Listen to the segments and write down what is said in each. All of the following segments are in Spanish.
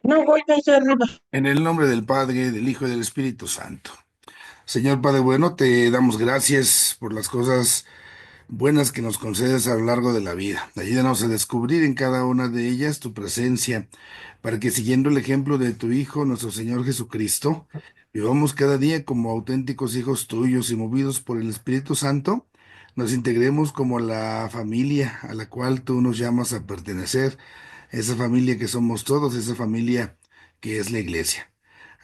No voy allá arriba. En el nombre del Padre, del Hijo y del Espíritu Santo. Señor Padre bueno, te damos gracias por las cosas buenas que nos concedes a lo largo de la vida. Ayúdanos a descubrir en cada una de ellas tu presencia, para que siguiendo el ejemplo de tu Hijo, nuestro Señor Jesucristo, vivamos cada día como auténticos hijos tuyos y movidos por el Espíritu Santo, nos integremos como la familia a la cual tú nos llamas a pertenecer, esa familia que somos todos, esa familia que es la iglesia.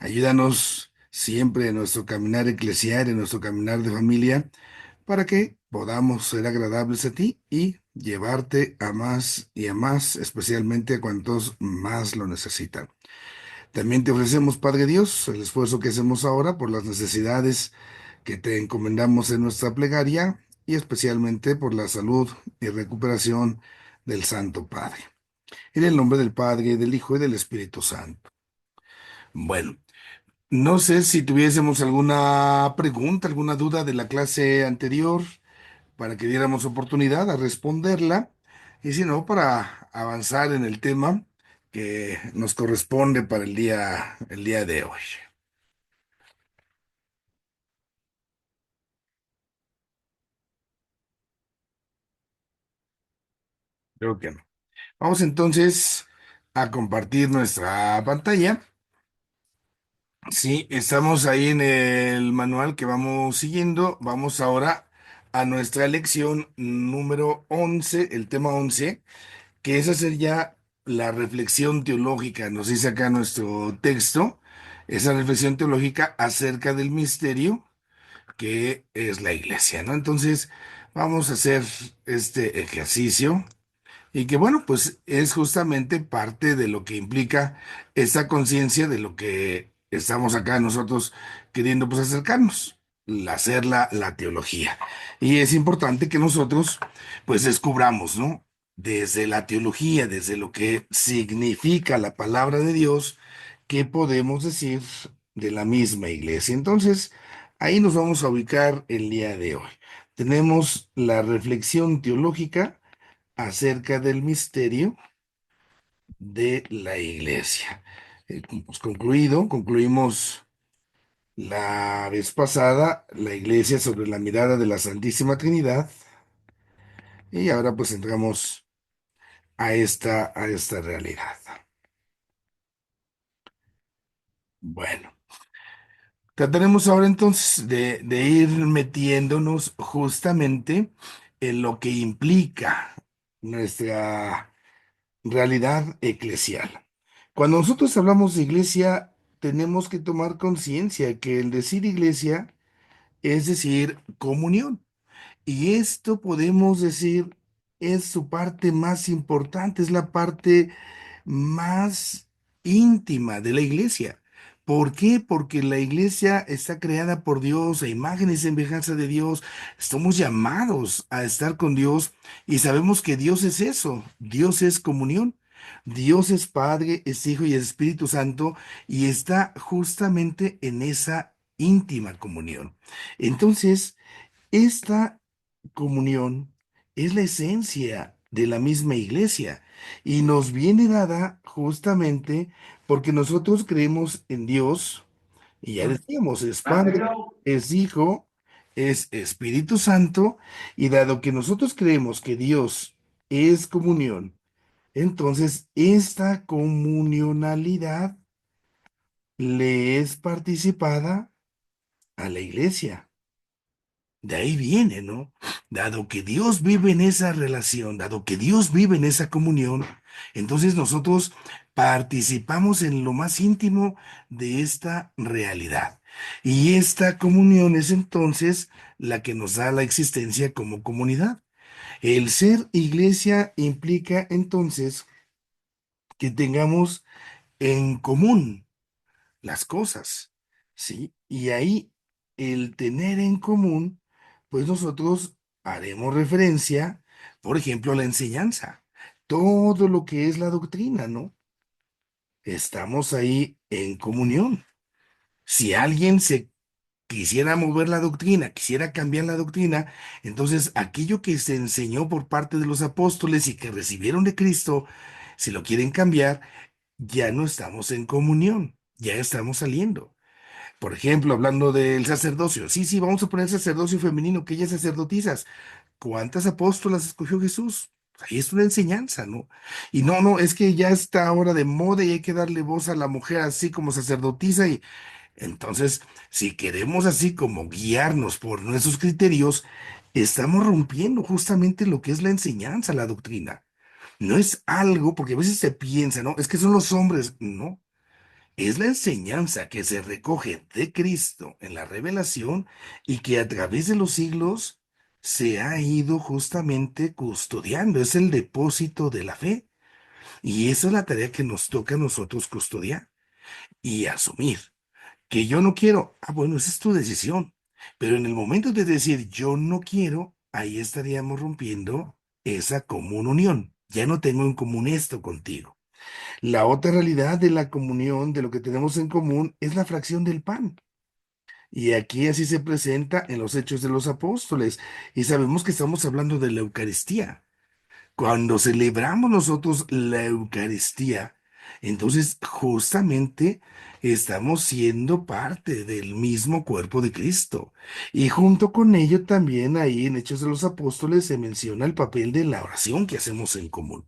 Ayúdanos siempre en nuestro caminar eclesial, en nuestro caminar de familia, para que podamos ser agradables a ti y llevarte a más y a más, especialmente a cuantos más lo necesitan. También te ofrecemos, Padre Dios, el esfuerzo que hacemos ahora por las necesidades que te encomendamos en nuestra plegaria y especialmente por la salud y recuperación del Santo Padre. En el nombre del Padre, del Hijo y del Espíritu Santo. Bueno, no sé si tuviésemos alguna pregunta, alguna duda de la clase anterior para que diéramos oportunidad a responderla y si no, para avanzar en el tema que nos corresponde para el día de hoy. Creo que no. Vamos entonces a compartir nuestra pantalla. Sí, estamos ahí en el manual que vamos siguiendo. Vamos ahora a nuestra lección número 11, el tema 11, que es hacer ya la reflexión teológica. Nos dice acá nuestro texto, esa reflexión teológica acerca del misterio que es la iglesia, ¿no? Entonces, vamos a hacer este ejercicio. Y que bueno, pues es justamente parte de lo que implica esa conciencia de lo que estamos acá nosotros queriendo pues acercarnos, hacer la teología. Y es importante que nosotros pues descubramos, ¿no? Desde la teología, desde lo que significa la palabra de Dios, qué podemos decir de la misma iglesia. Entonces, ahí nos vamos a ubicar el día de hoy. Tenemos la reflexión teológica acerca del misterio de la iglesia. Hemos concluimos la vez pasada la iglesia sobre la mirada de la Santísima Trinidad y ahora pues entramos a esta realidad. Bueno, trataremos ahora entonces de ir metiéndonos justamente en lo que implica nuestra realidad eclesial. Cuando nosotros hablamos de iglesia, tenemos que tomar conciencia que el decir iglesia es decir comunión. Y esto podemos decir es su parte más importante, es la parte más íntima de la iglesia. ¿Por qué? Porque la iglesia está creada por Dios, a imagen y semejanza de Dios. Estamos llamados a estar con Dios y sabemos que Dios es eso. Dios es comunión. Dios es Padre, es Hijo y es Espíritu Santo y está justamente en esa íntima comunión. Entonces, esta comunión es la esencia de la misma iglesia y nos viene dada justamente porque nosotros creemos en Dios y ya decíamos, es Padre, es Hijo, es Espíritu Santo y dado que nosotros creemos que Dios es comunión, entonces esta comunionalidad le es participada a la iglesia. De ahí viene, ¿no? Dado que Dios vive en esa relación, dado que Dios vive en esa comunión, entonces nosotros participamos en lo más íntimo de esta realidad. Y esta comunión es entonces la que nos da la existencia como comunidad. El ser iglesia implica entonces que tengamos en común las cosas, ¿sí? Y ahí el tener en común, pues nosotros haremos referencia, por ejemplo, a la enseñanza, todo lo que es la doctrina, ¿no? Estamos ahí en comunión. Si alguien se quisiera mover la doctrina, quisiera cambiar la doctrina, entonces aquello que se enseñó por parte de los apóstoles y que recibieron de Cristo, si lo quieren cambiar, ya no estamos en comunión, ya estamos saliendo. Por ejemplo, hablando del sacerdocio, sí, sí, vamos a poner sacerdocio femenino, que ellas sacerdotisas. ¿Cuántas apóstolas escogió Jesús? Ahí es una enseñanza, ¿no? Y no, no, es que ya está ahora de moda y hay que darle voz a la mujer así como sacerdotisa. Y entonces, si queremos así como guiarnos por nuestros criterios, estamos rompiendo justamente lo que es la enseñanza, la doctrina. No es algo, porque a veces se piensa, ¿no? Es que son los hombres. No, es la enseñanza que se recoge de Cristo en la revelación y que a través de los siglos se ha ido justamente custodiando. Es el depósito de la fe. Y esa es la tarea que nos toca a nosotros custodiar y asumir. Que yo no quiero, bueno, esa es tu decisión. Pero en el momento de decir yo no quiero, ahí estaríamos rompiendo esa común unión. Ya no tengo en común esto contigo. La otra realidad de la comunión, de lo que tenemos en común, es la fracción del pan. Y aquí así se presenta en los Hechos de los Apóstoles. Y sabemos que estamos hablando de la Eucaristía. Cuando celebramos nosotros la Eucaristía, entonces justamente estamos siendo parte del mismo cuerpo de Cristo. Y junto con ello también ahí en Hechos de los Apóstoles se menciona el papel de la oración que hacemos en común.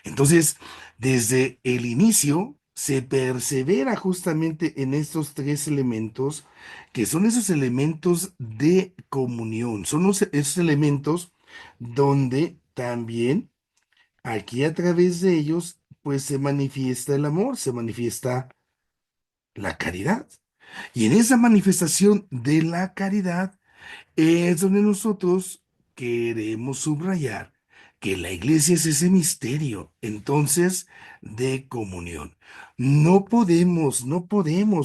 Entonces, desde el inicio se persevera justamente en estos tres elementos, que son esos elementos de comunión, son esos elementos donde también aquí a través de ellos, pues se manifiesta el amor, se manifiesta la caridad. Y en esa manifestación de la caridad, es donde nosotros queremos subrayar que la iglesia es ese misterio, entonces, de comunión. No podemos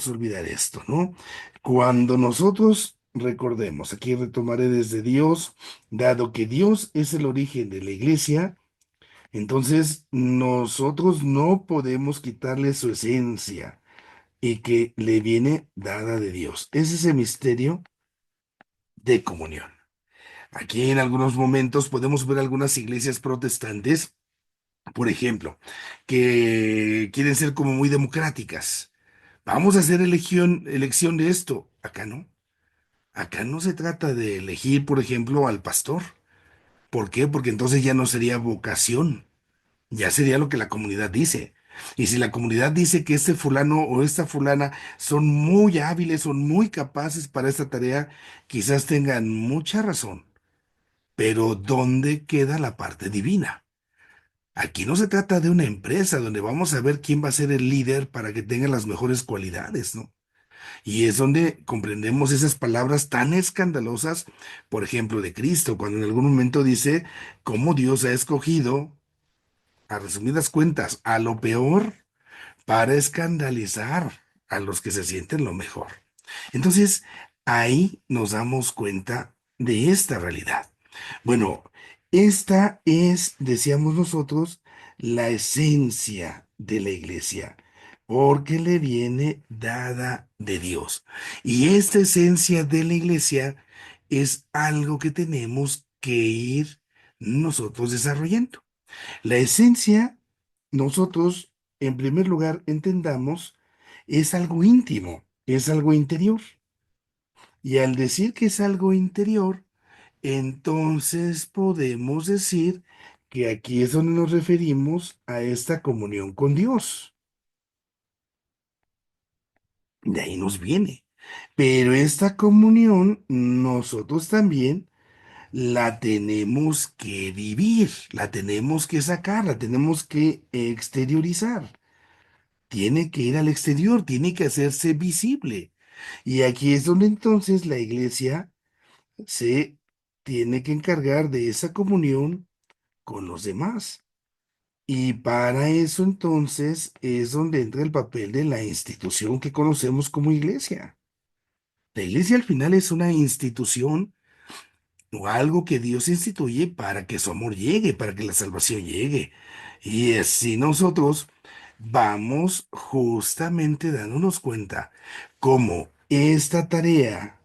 olvidar esto, ¿no? Cuando nosotros recordemos, aquí retomaré desde Dios, dado que Dios es el origen de la iglesia, entonces nosotros no podemos quitarle su esencia y que le viene dada de Dios. Es ese misterio de comunión. Aquí en algunos momentos podemos ver algunas iglesias protestantes, por ejemplo, que quieren ser como muy democráticas. Vamos a hacer elección de esto. Acá no. Acá no se trata de elegir, por ejemplo, al pastor. ¿Por qué? Porque entonces ya no sería vocación, ya sería lo que la comunidad dice. Y si la comunidad dice que este fulano o esta fulana son muy hábiles, son muy capaces para esta tarea, quizás tengan mucha razón. Pero ¿dónde queda la parte divina? Aquí no se trata de una empresa donde vamos a ver quién va a ser el líder para que tenga las mejores cualidades, ¿no? Y es donde comprendemos esas palabras tan escandalosas, por ejemplo, de Cristo, cuando en algún momento dice cómo Dios ha escogido, a resumidas cuentas, a lo peor para escandalizar a los que se sienten lo mejor. Entonces, ahí nos damos cuenta de esta realidad. Bueno, esta es, decíamos nosotros, la esencia de la iglesia, porque le viene dada de Dios. Y esta esencia de la iglesia es algo que tenemos que ir nosotros desarrollando. La esencia, nosotros, en primer lugar, entendamos, es algo íntimo, es algo interior. Y al decir que es algo interior, entonces podemos decir que aquí es donde nos referimos a esta comunión con Dios. De ahí nos viene. Pero esta comunión nosotros también la tenemos que vivir, la tenemos que sacar, la tenemos que exteriorizar. Tiene que ir al exterior, tiene que hacerse visible. Y aquí es donde entonces la iglesia se tiene que encargar de esa comunión con los demás. Y para eso entonces es donde entra el papel de la institución que conocemos como iglesia. La iglesia al final es una institución o algo que Dios instituye para que su amor llegue, para que la salvación llegue. Y así nosotros vamos justamente dándonos cuenta cómo esta tarea,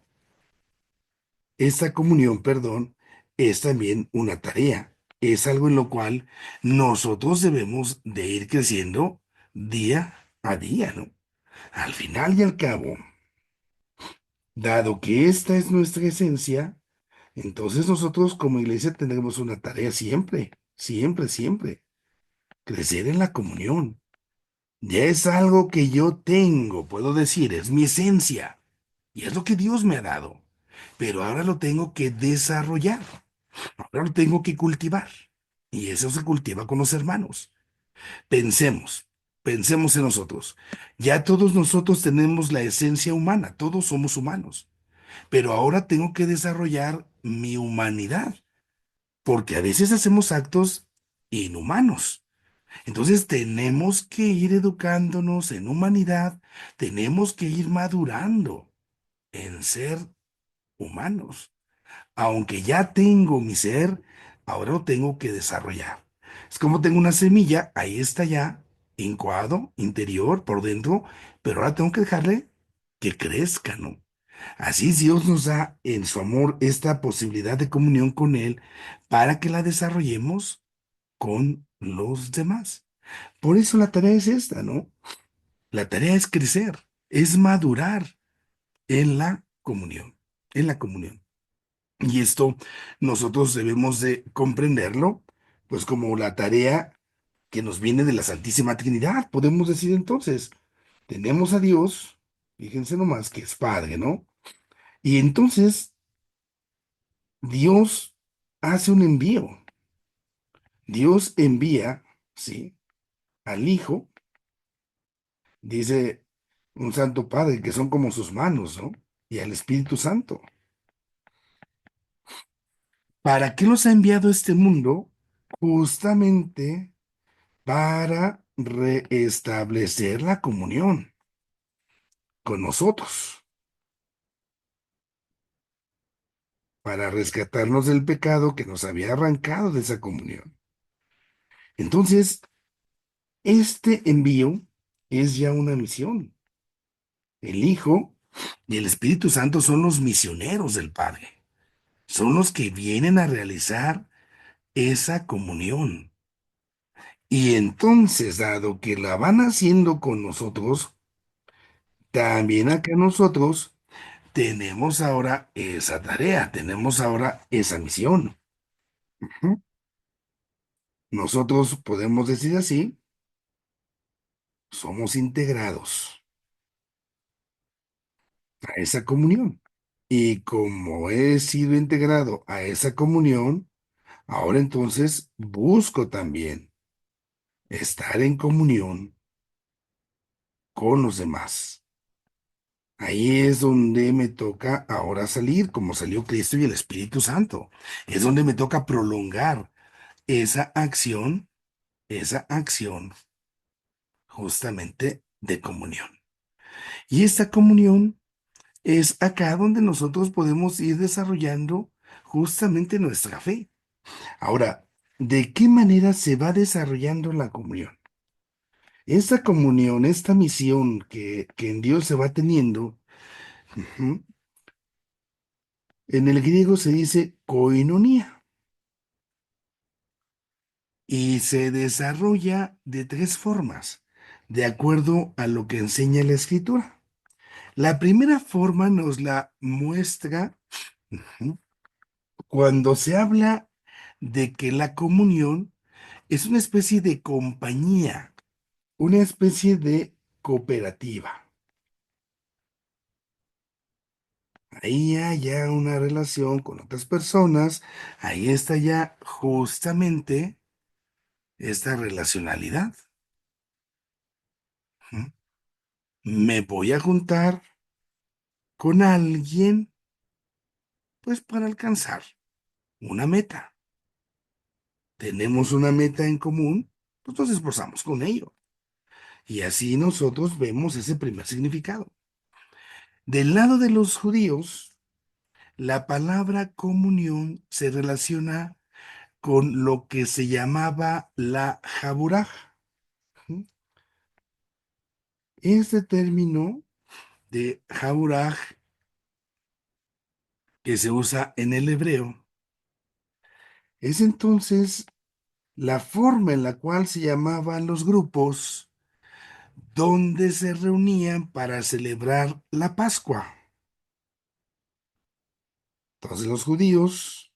esta comunión, perdón, es también una tarea. Es algo en lo cual nosotros debemos de ir creciendo día a día, ¿no? Al final y al cabo, dado que esta es nuestra esencia, entonces nosotros como iglesia tendremos una tarea siempre, siempre, siempre, crecer en la comunión. Ya es algo que yo tengo, puedo decir, es mi esencia y es lo que Dios me ha dado, pero ahora lo tengo que desarrollar, ahora lo tengo que cultivar y eso se cultiva con los hermanos. Pensemos, pensemos en nosotros. Ya todos nosotros tenemos la esencia humana, todos somos humanos, pero ahora tengo que desarrollar mi humanidad, porque a veces hacemos actos inhumanos. Entonces tenemos que ir educándonos en humanidad, tenemos que ir madurando en ser humanos. Aunque ya tengo mi ser, ahora lo tengo que desarrollar. Es como tengo una semilla, ahí está ya, incuado, interior, por dentro, pero ahora tengo que dejarle que crezca, ¿no? Así Dios nos da en su amor esta posibilidad de comunión con Él para que la desarrollemos con los demás. Por eso la tarea es esta, ¿no? La tarea es crecer, es madurar en la comunión, en la comunión. Y esto nosotros debemos de comprenderlo, pues como la tarea que nos viene de la Santísima Trinidad, podemos decir entonces, tenemos a Dios, fíjense nomás que es Padre, ¿no? Y entonces Dios hace un envío, Dios envía, ¿sí? Al Hijo, dice un Santo Padre, que son como sus manos, ¿no? Y al Espíritu Santo. ¿Para qué los ha enviado a este mundo? Justamente para restablecer la comunión con nosotros, para rescatarnos del pecado que nos había arrancado de esa comunión. Entonces, este envío es ya una misión. El Hijo y el Espíritu Santo son los misioneros del Padre, son los que vienen a realizar esa comunión. Y entonces, dado que la van haciendo con nosotros, también acá nosotros tenemos ahora esa tarea, tenemos ahora esa misión. Ujú. Nosotros podemos decir así, somos integrados a esa comunión. Y como he sido integrado a esa comunión, ahora entonces busco también estar en comunión con los demás. Ahí es donde me toca ahora salir, como salió Cristo y el Espíritu Santo. Es donde me toca prolongar esa acción justamente de comunión. Y esta comunión es acá donde nosotros podemos ir desarrollando justamente nuestra fe. Ahora, ¿de qué manera se va desarrollando la comunión? Esta comunión, esta misión que en Dios se va teniendo, ujú, en el griego se dice koinonía y se desarrolla de tres formas, de acuerdo a lo que enseña la Escritura. La primera forma nos la muestra, ujú, cuando se habla de que la comunión es una especie de compañía, una especie de cooperativa. Ahí hay ya una relación con otras personas, ahí está ya justamente esta relacionalidad. ¿Mm? Me voy a juntar con alguien, pues para alcanzar una meta. Tenemos una meta en común, pues nos esforzamos con ello. Y así nosotros vemos ese primer significado. Del lado de los judíos, la palabra comunión se relaciona con lo que se llamaba la jaburaj. Este término de jaburaj que se usa en el hebreo es entonces la forma en la cual se llamaban los grupos donde se reunían para celebrar la Pascua. Entonces los judíos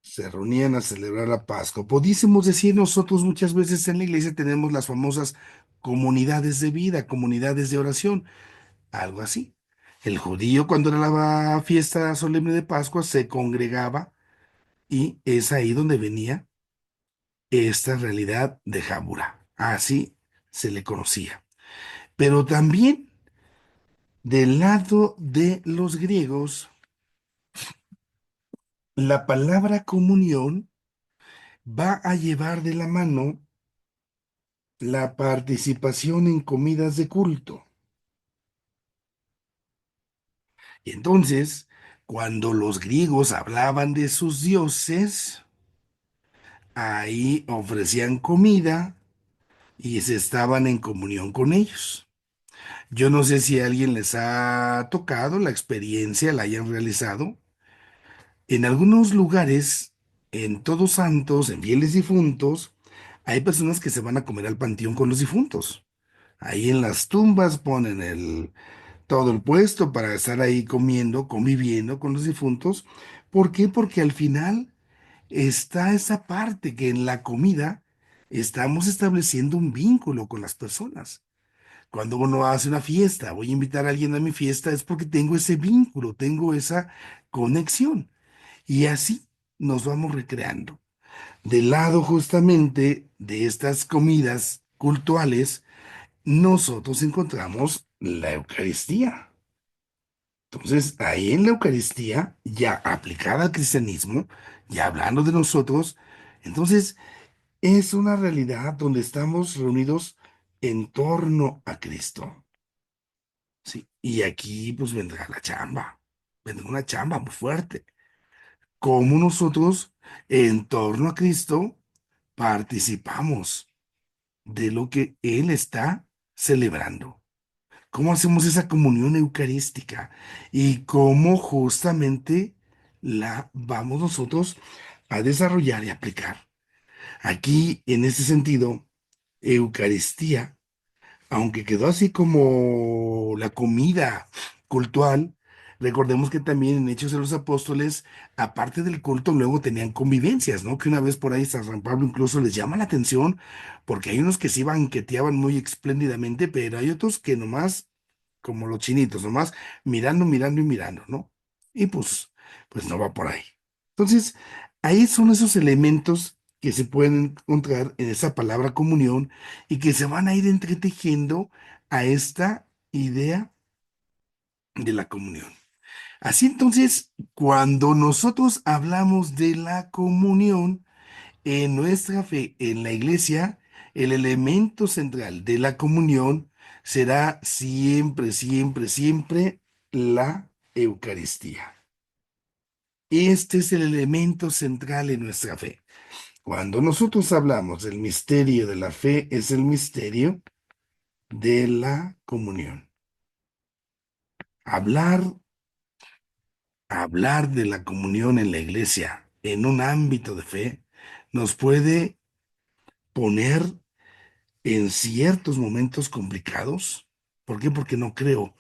se reunían a celebrar la Pascua. Pudiésemos decir nosotros muchas veces en la iglesia tenemos las famosas comunidades de vida, comunidades de oración, algo así. El judío cuando era la fiesta solemne de Pascua se congregaba y es ahí donde venía esta realidad de Jabura. Así se le conocía. Pero también del lado de los griegos, la palabra comunión va a llevar de la mano la participación en comidas de culto. Y entonces, cuando los griegos hablaban de sus dioses, ahí ofrecían comida y se estaban en comunión con ellos. Yo no sé si a alguien les ha tocado la experiencia, la hayan realizado. En algunos lugares, en Todos Santos, en fieles difuntos, hay personas que se van a comer al panteón con los difuntos. Ahí en las tumbas ponen todo el puesto para estar ahí comiendo, conviviendo con los difuntos. ¿Por qué? Porque al final está esa parte que en la comida estamos estableciendo un vínculo con las personas. Cuando uno hace una fiesta, voy a invitar a alguien a mi fiesta, es porque tengo ese vínculo, tengo esa conexión. Y así nos vamos recreando. Del lado justamente de estas comidas cultuales, nosotros encontramos la Eucaristía. Entonces, ahí en la Eucaristía, ya aplicada al cristianismo, ya hablando de nosotros, entonces es una realidad donde estamos reunidos en torno a Cristo. Sí, y aquí pues vendrá la chamba, vendrá una chamba muy fuerte. Cómo nosotros, en torno a Cristo, participamos de lo que Él está celebrando. ¿Cómo hacemos esa comunión eucarística? Y cómo justamente la vamos nosotros a desarrollar y aplicar. Aquí, en ese sentido, Eucaristía, aunque quedó así como la comida cultural, recordemos que también en Hechos de los Apóstoles, aparte del culto, luego tenían convivencias, ¿no? Que una vez por ahí San Pablo incluso les llama la atención, porque hay unos que sí banqueteaban muy espléndidamente, pero hay otros que nomás, como los chinitos, nomás mirando, mirando y mirando, ¿no? Y pues no va por ahí. Entonces, ahí son esos elementos que se pueden encontrar en esa palabra comunión y que se van a ir entretejiendo a esta idea de la comunión. Así entonces, cuando nosotros hablamos de la comunión en nuestra fe, en la iglesia, el elemento central de la comunión será siempre, siempre, siempre la Eucaristía. Este es el elemento central en nuestra fe. Cuando nosotros hablamos del misterio de la fe, es el misterio de la comunión. Hablar, hablar de la comunión en la iglesia en un ámbito de fe nos puede poner en ciertos momentos complicados. ¿Por qué? Porque no creo.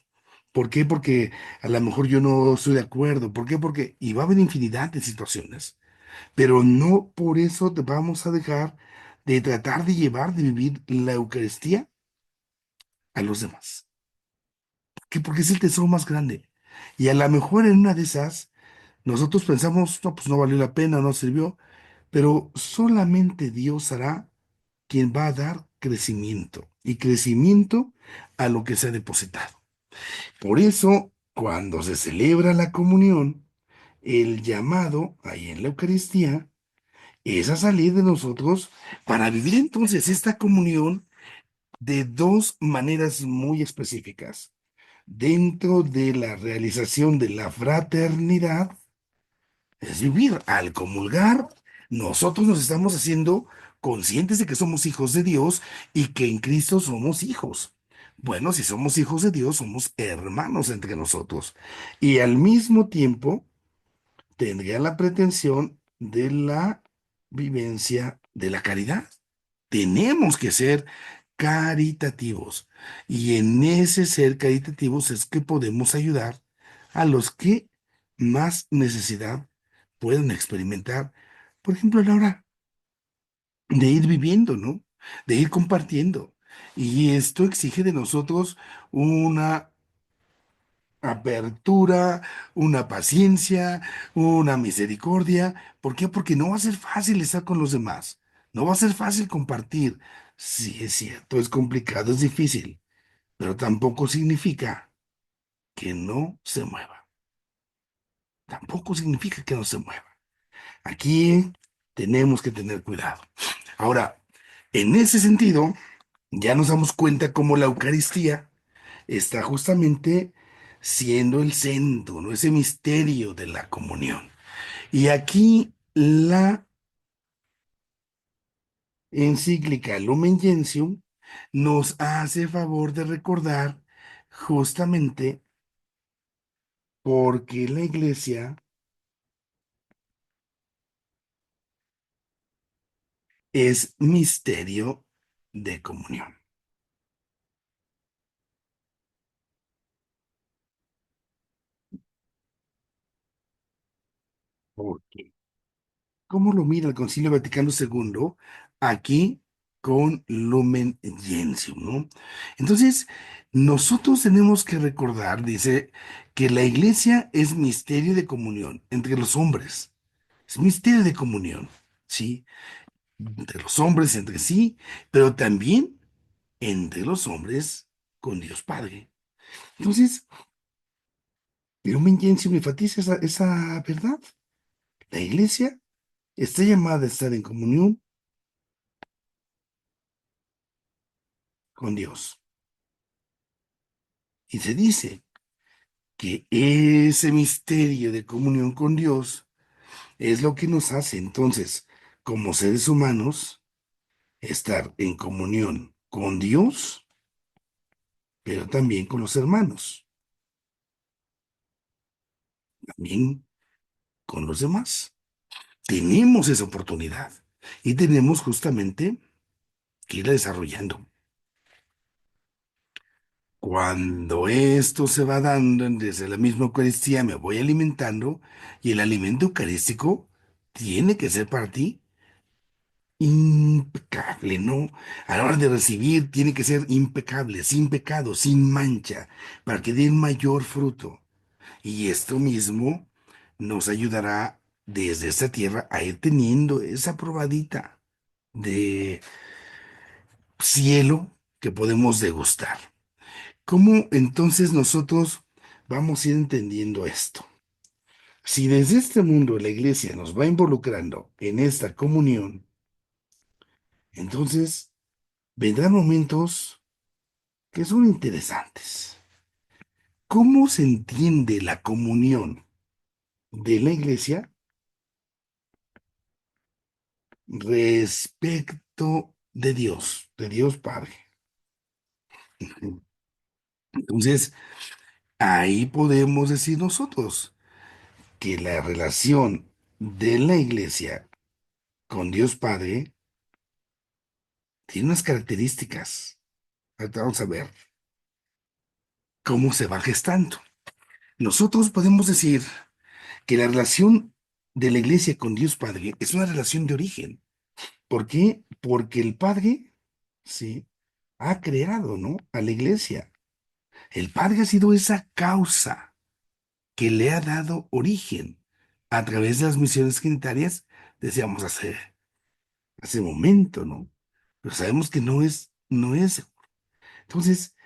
¿Por qué? Porque a lo mejor yo no estoy de acuerdo. ¿Por qué? Porque y va a haber infinidad de situaciones, pero no por eso te vamos a dejar de tratar de llevar, de vivir la Eucaristía a los demás. ¿Qué? Porque es el tesoro más grande. Y a lo mejor en una de esas, nosotros pensamos, no, pues no valió la pena, no sirvió, pero solamente Dios hará quien va a dar crecimiento y crecimiento a lo que se ha depositado. Por eso, cuando se celebra la comunión, el llamado ahí en la Eucaristía es a salir de nosotros para vivir entonces esta comunión de dos maneras muy específicas. Dentro de la realización de la fraternidad, es vivir al comulgar, nosotros nos estamos haciendo conscientes de que somos hijos de Dios y que en Cristo somos hijos. Bueno, si somos hijos de Dios, somos hermanos entre nosotros. Y al mismo tiempo, tendría la pretensión de la vivencia de la caridad. Tenemos que ser caritativos. Y en ese ser caritativos es que podemos ayudar a los que más necesidad pueden experimentar. Por ejemplo, a la hora de ir viviendo, ¿no? De ir compartiendo. Y esto exige de nosotros una apertura, una paciencia, una misericordia. ¿Por qué? Porque no va a ser fácil estar con los demás. No va a ser fácil compartir. Sí, es cierto, es complicado, es difícil, pero tampoco significa que no se mueva. Tampoco significa que no se mueva. Aquí tenemos que tener cuidado. Ahora, en ese sentido, ya nos damos cuenta cómo la Eucaristía está justamente siendo el centro, ¿no? Ese misterio de la comunión. Y aquí la encíclica Lumen Gentium nos hace favor de recordar justamente porque la iglesia es misterio de comunión. ¿Por qué? ¿Cómo lo mira el Concilio Vaticano II? Aquí con Lumen Gentium, ¿no? Entonces, nosotros tenemos que recordar, dice, que la iglesia es misterio de comunión entre los hombres. Es misterio de comunión, ¿sí? Entre los hombres entre sí, pero también entre los hombres con Dios Padre. Entonces, Lumen Gentium enfatiza esa verdad. La iglesia está llamada a estar en comunión con Dios. Y se dice que ese misterio de comunión con Dios es lo que nos hace entonces, como seres humanos, estar en comunión con Dios, pero también con los hermanos, también con los demás. Tenemos esa oportunidad y tenemos justamente que irla desarrollando. Cuando esto se va dando desde la misma Eucaristía, me voy alimentando y el alimento eucarístico tiene que ser para ti impecable, ¿no? A la hora de recibir tiene que ser impecable, sin pecado, sin mancha, para que den mayor fruto. Y esto mismo nos ayudará desde esta tierra a ir teniendo esa probadita de cielo que podemos degustar. ¿Cómo entonces nosotros vamos a ir entendiendo esto? Si desde este mundo la iglesia nos va involucrando en esta comunión, entonces vendrán momentos que son interesantes. ¿Cómo se entiende la comunión de la iglesia respecto de Dios Padre? Entonces, ahí podemos decir nosotros que la relación de la iglesia con Dios Padre tiene unas características. Ahorita vamos a ver cómo se va gestando. Nosotros podemos decir que la relación de la iglesia con Dios Padre es una relación de origen. ¿Por qué? Porque el Padre, sí, ha creado, ¿no? A la iglesia. El Padre ha sido esa causa que le ha dado origen a través de las misiones trinitarias, decíamos hace momento, ¿no? Pero sabemos que no es. Entonces,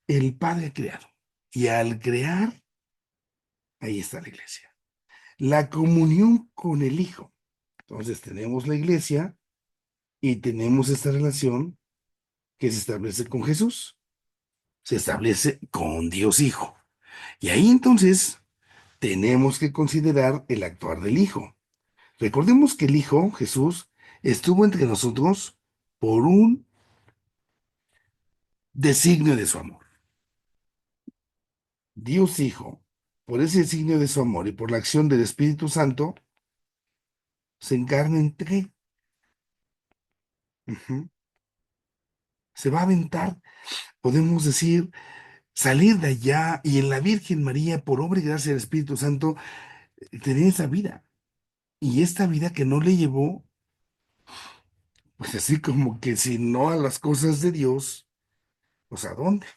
el Padre ha creado. Y al crear, ahí está la iglesia. La comunión con el Hijo. Entonces, tenemos la iglesia y tenemos esta relación que se establece con Jesús, se establece con Dios Hijo. Y ahí entonces tenemos que considerar el actuar del Hijo. Recordemos que el Hijo, Jesús, estuvo entre nosotros por un designio de su amor. Dios Hijo, por ese designio de su amor y por la acción del Espíritu Santo, se encarna en tres. Ujú. se va a aventar, podemos decir, salir de allá y en la Virgen María, por obra y gracia del Espíritu Santo, tener esa vida. Y esta vida que no le llevó, pues así como que si no a las cosas de Dios, pues ¿a dónde?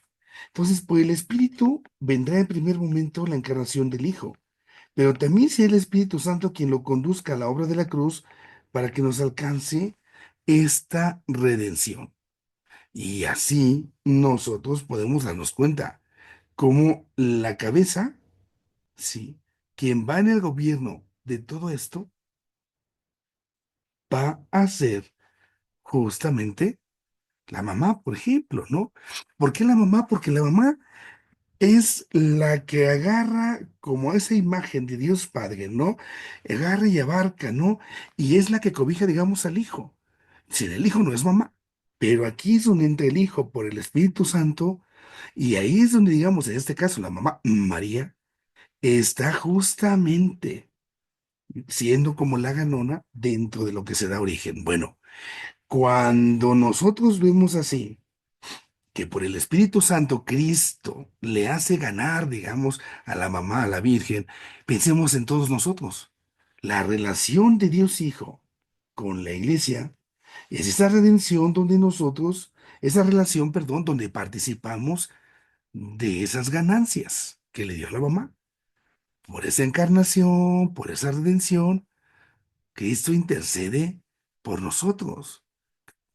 Entonces, por el Espíritu vendrá en primer momento la encarnación del Hijo, pero también será el Espíritu Santo quien lo conduzca a la obra de la cruz para que nos alcance esta redención. Y así nosotros podemos darnos cuenta cómo la cabeza, sí, quien va en el gobierno de todo esto, va a ser justamente la mamá, por ejemplo, ¿no? ¿Por qué la mamá? Porque la mamá es la que agarra como esa imagen de Dios Padre, ¿no? Agarra y abarca, ¿no? Y es la que cobija, digamos, al hijo. Si el hijo no es mamá, pero aquí es donde entra el hijo por el Espíritu Santo, y ahí es donde, digamos, en este caso, la mamá María está justamente siendo como la ganona dentro de lo que se da origen. Bueno, cuando nosotros vemos así, que por el Espíritu Santo Cristo le hace ganar, digamos, a la mamá, a la Virgen, pensemos en todos nosotros. La relación de Dios Hijo con la Iglesia es esa redención donde nosotros, esa relación, perdón, donde participamos de esas ganancias que le dio la mamá. Por esa encarnación, por esa redención, Cristo intercede por nosotros.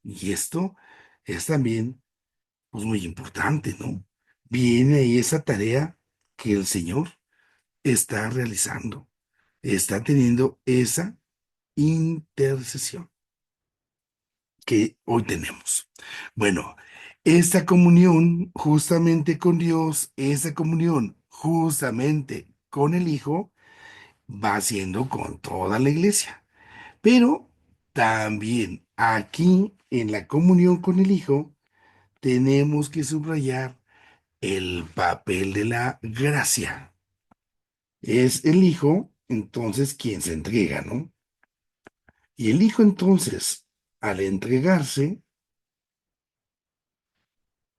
Y esto es también pues muy importante, ¿no? Viene ahí esa tarea que el Señor está realizando, está teniendo esa intercesión que hoy tenemos. Bueno, esta comunión justamente con Dios, esa comunión justamente con el Hijo, va haciendo con toda la iglesia. Pero también aquí en la comunión con el Hijo, tenemos que subrayar el papel de la gracia. Es el hijo, entonces, quien se entrega, ¿no? Y el hijo, entonces, al entregarse,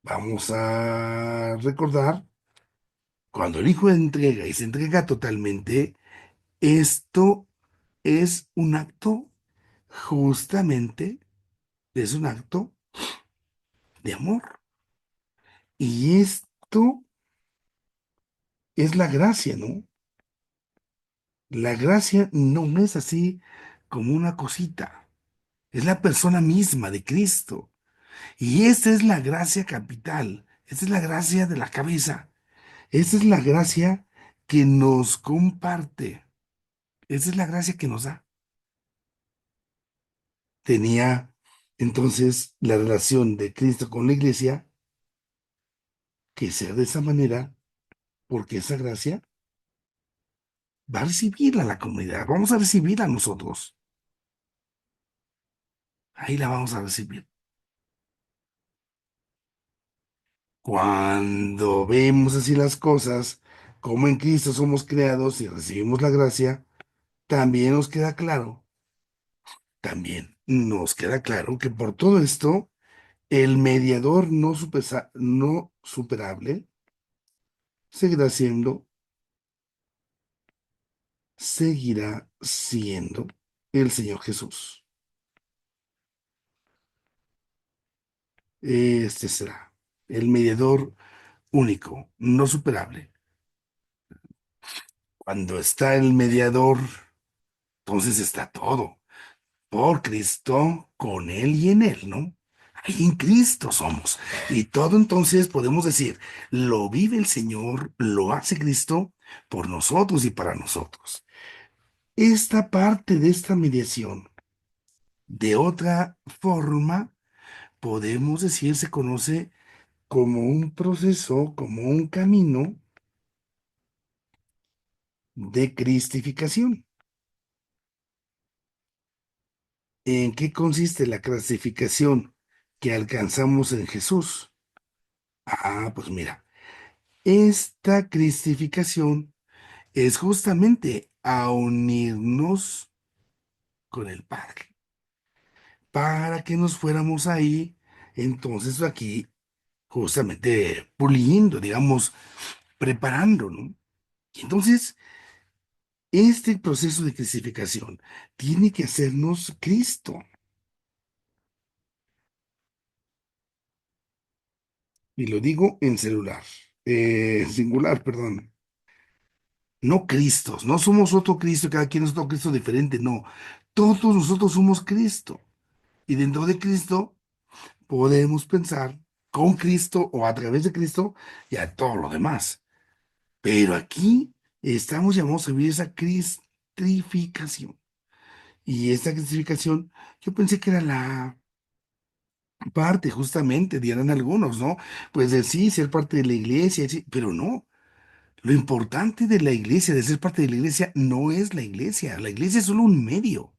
vamos a recordar, cuando el hijo entrega y se entrega totalmente, esto es un acto, justamente, es un acto de amor. Y esto es la gracia, ¿no? La gracia no es así como una cosita. Es la persona misma de Cristo. Y esta es la gracia capital. Esta es la gracia de la cabeza. Esta es la gracia que nos comparte. Esta es la gracia que nos da. Tenía entonces la relación de Cristo con la iglesia que sea de esa manera, porque esa gracia va a recibirla la comunidad. Vamos a recibirla nosotros. Ahí la vamos a recibir. Cuando vemos así las cosas, como en Cristo somos creados y recibimos la gracia, también nos queda claro, también nos queda claro que por todo esto, el mediador no superable seguirá siendo el Señor Jesús. Este será el mediador único, no superable. Cuando está el mediador, entonces está todo. Por Cristo, con Él y en Él, ¿no? Ahí en Cristo somos. Y todo entonces podemos decir, lo vive el Señor, lo hace Cristo por nosotros y para nosotros. Esta parte de esta mediación, de otra forma, podemos decir, se conoce como un proceso, como un camino de cristificación. ¿En qué consiste la clasificación que alcanzamos en Jesús? Ah, pues mira. Esta cristificación es justamente a unirnos con el Padre, para que nos fuéramos ahí. Entonces aquí justamente puliendo, digamos, preparando, ¿no? Y entonces este proceso de cristificación tiene que hacernos Cristo. Y lo digo en celular, singular, perdón. No Cristos, no somos otro Cristo, cada quien es otro Cristo diferente, no. Todos nosotros somos Cristo. Y dentro de Cristo podemos pensar con Cristo o a través de Cristo y a todo lo demás. Pero aquí estamos llamados a vivir esa cristificación. Y esta cristificación, yo pensé que era la parte, justamente, dirán algunos, ¿no? Pues de sí, ser parte de la iglesia, sí, pero no. Lo importante de la iglesia, de ser parte de la iglesia, no es la iglesia. La iglesia es solo un medio.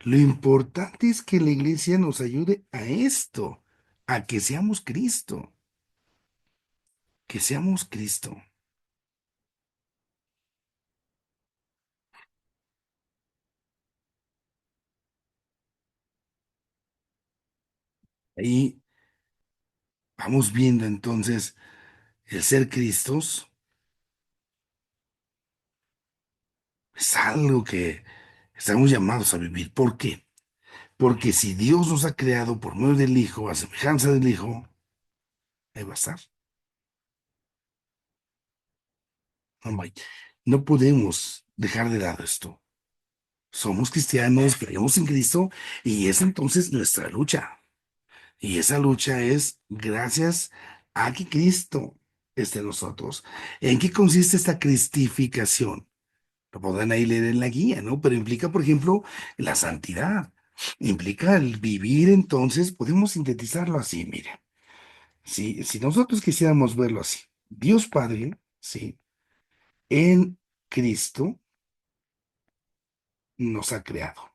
Lo importante es que la iglesia nos ayude a esto, a que seamos Cristo, que seamos Cristo. Ahí vamos viendo entonces el ser Cristos es algo que estamos llamados a vivir. ¿Por qué? Porque si Dios nos ha creado por medio del Hijo, a semejanza del Hijo, ahí va a estar. No, no podemos dejar de lado esto. Somos cristianos, creemos en Cristo y es entonces nuestra lucha. Y esa lucha es gracias a que Cristo esté en nosotros. ¿En qué consiste esta cristificación? Lo podrán ahí leer en la guía, ¿no? Pero implica, por ejemplo, la santidad. Implica el vivir, entonces, podemos sintetizarlo así, mire. Si nosotros quisiéramos verlo así, Dios Padre, sí, en Cristo nos ha creado.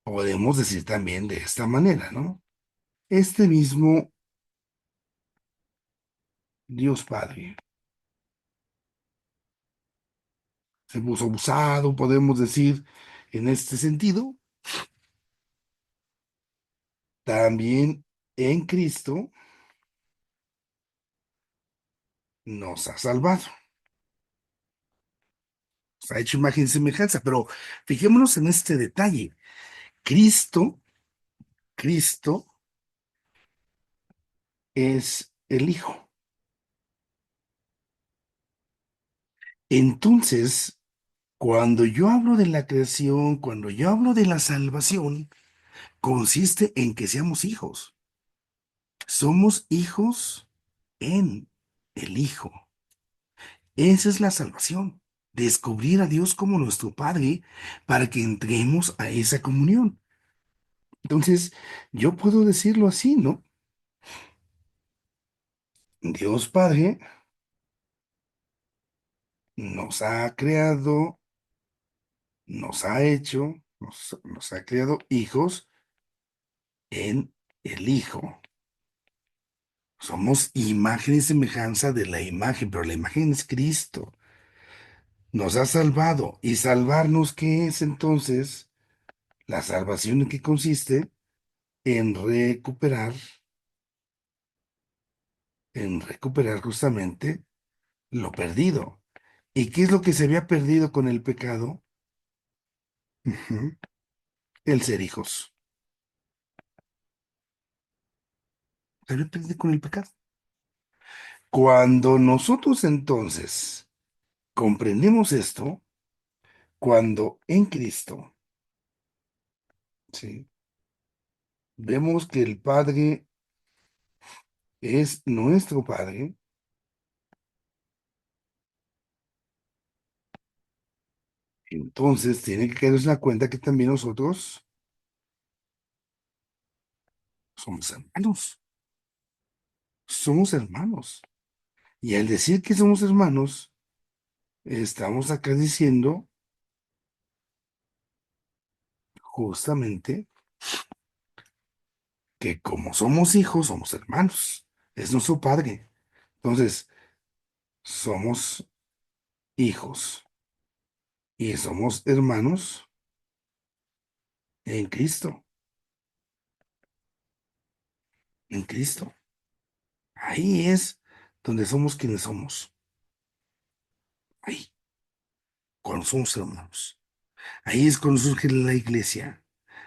Podemos decir también de esta manera, ¿no? Este mismo Dios Padre se puso abusado, podemos decir, en este sentido, también en Cristo nos ha salvado, nos ha hecho imagen y semejanza, pero fijémonos en este detalle. Cristo, Cristo es el Hijo. Entonces, cuando yo hablo de la creación, cuando yo hablo de la salvación, consiste en que seamos hijos. Somos hijos en el Hijo. Esa es la salvación. Descubrir a Dios como nuestro Padre para que entremos a esa comunión. Entonces, yo puedo decirlo así, ¿no? Dios Padre nos ha creado, nos ha hecho, nos ha creado hijos en el Hijo. Somos imagen y semejanza de la imagen, pero la imagen es Cristo. Nos ha salvado. ¿Y salvarnos qué es entonces? La salvación en qué consiste en recuperar justamente lo perdido. ¿Y qué es lo que se había perdido con el pecado? Ujú. El ser hijos. Se había perdido con el pecado. Cuando nosotros entonces comprendemos esto, cuando en Cristo, ¿sí? Vemos que el Padre es nuestro Padre, entonces tiene que caernos en la cuenta que también nosotros somos hermanos. Somos hermanos. Y al decir que somos hermanos, estamos acá diciendo justamente que como somos hijos, somos hermanos. Es nuestro padre. Entonces, somos hijos y somos hermanos en Cristo. en Cristo. Ahí es donde somos quienes somos. Ahí, cuando somos hermanos. Ahí es cuando surge la iglesia.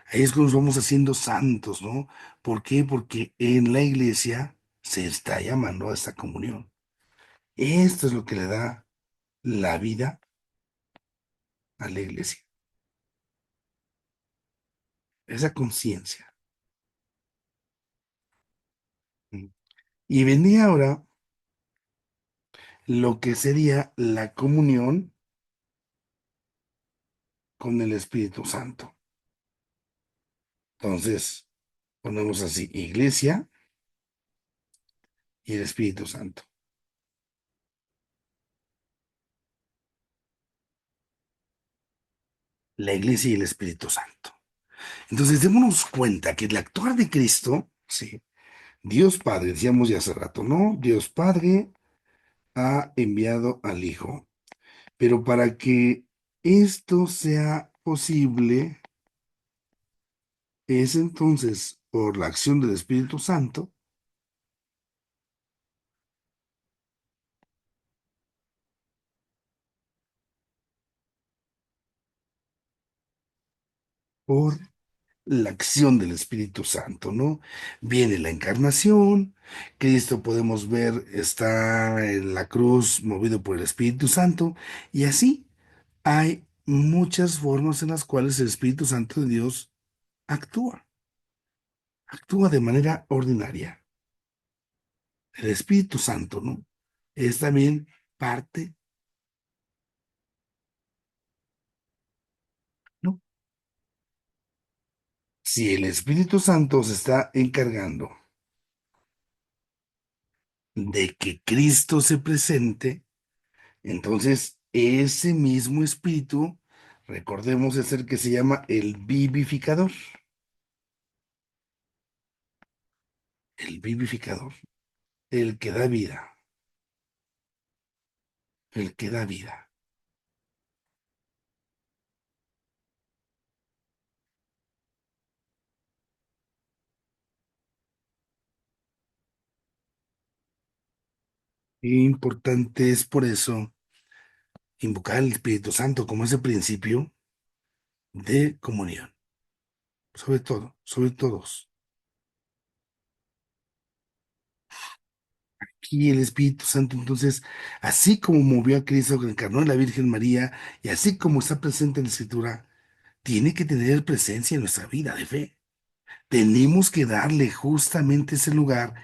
Ahí es cuando nos vamos haciendo santos, ¿no? ¿Por qué? Porque en la iglesia se está llamando a esta comunión. Esto es lo que le da la vida a la iglesia. Esa conciencia. Y venía ahora lo que sería la comunión con el Espíritu Santo. Entonces, ponemos así, iglesia y el Espíritu Santo. La iglesia y el Espíritu Santo. Entonces, démonos cuenta que el actuar de Cristo, sí, Dios Padre, decíamos ya hace rato, ¿no? Dios Padre ha enviado al Hijo. Pero para que esto sea posible, es entonces por la acción del Espíritu Santo, por la acción del Espíritu Santo, ¿no? Viene la encarnación, Cristo podemos ver está en la cruz movido por el Espíritu Santo, y así hay muchas formas en las cuales el Espíritu Santo de Dios actúa, actúa de manera ordinaria. El Espíritu Santo, ¿no? Es también parte, ¿no? Si el Espíritu Santo se está encargando de que Cristo se presente, entonces ese mismo Espíritu, recordemos, es el que se llama el vivificador, el vivificador, el que da vida, el que da vida. Y importante es por eso invocar al Espíritu Santo como ese principio de comunión, sobre todo, sobre todos. Y el Espíritu Santo, entonces, así como movió a Cristo, que encarnó en la Virgen María, y así como está presente en la Escritura, tiene que tener presencia en nuestra vida de fe. Tenemos que darle justamente ese lugar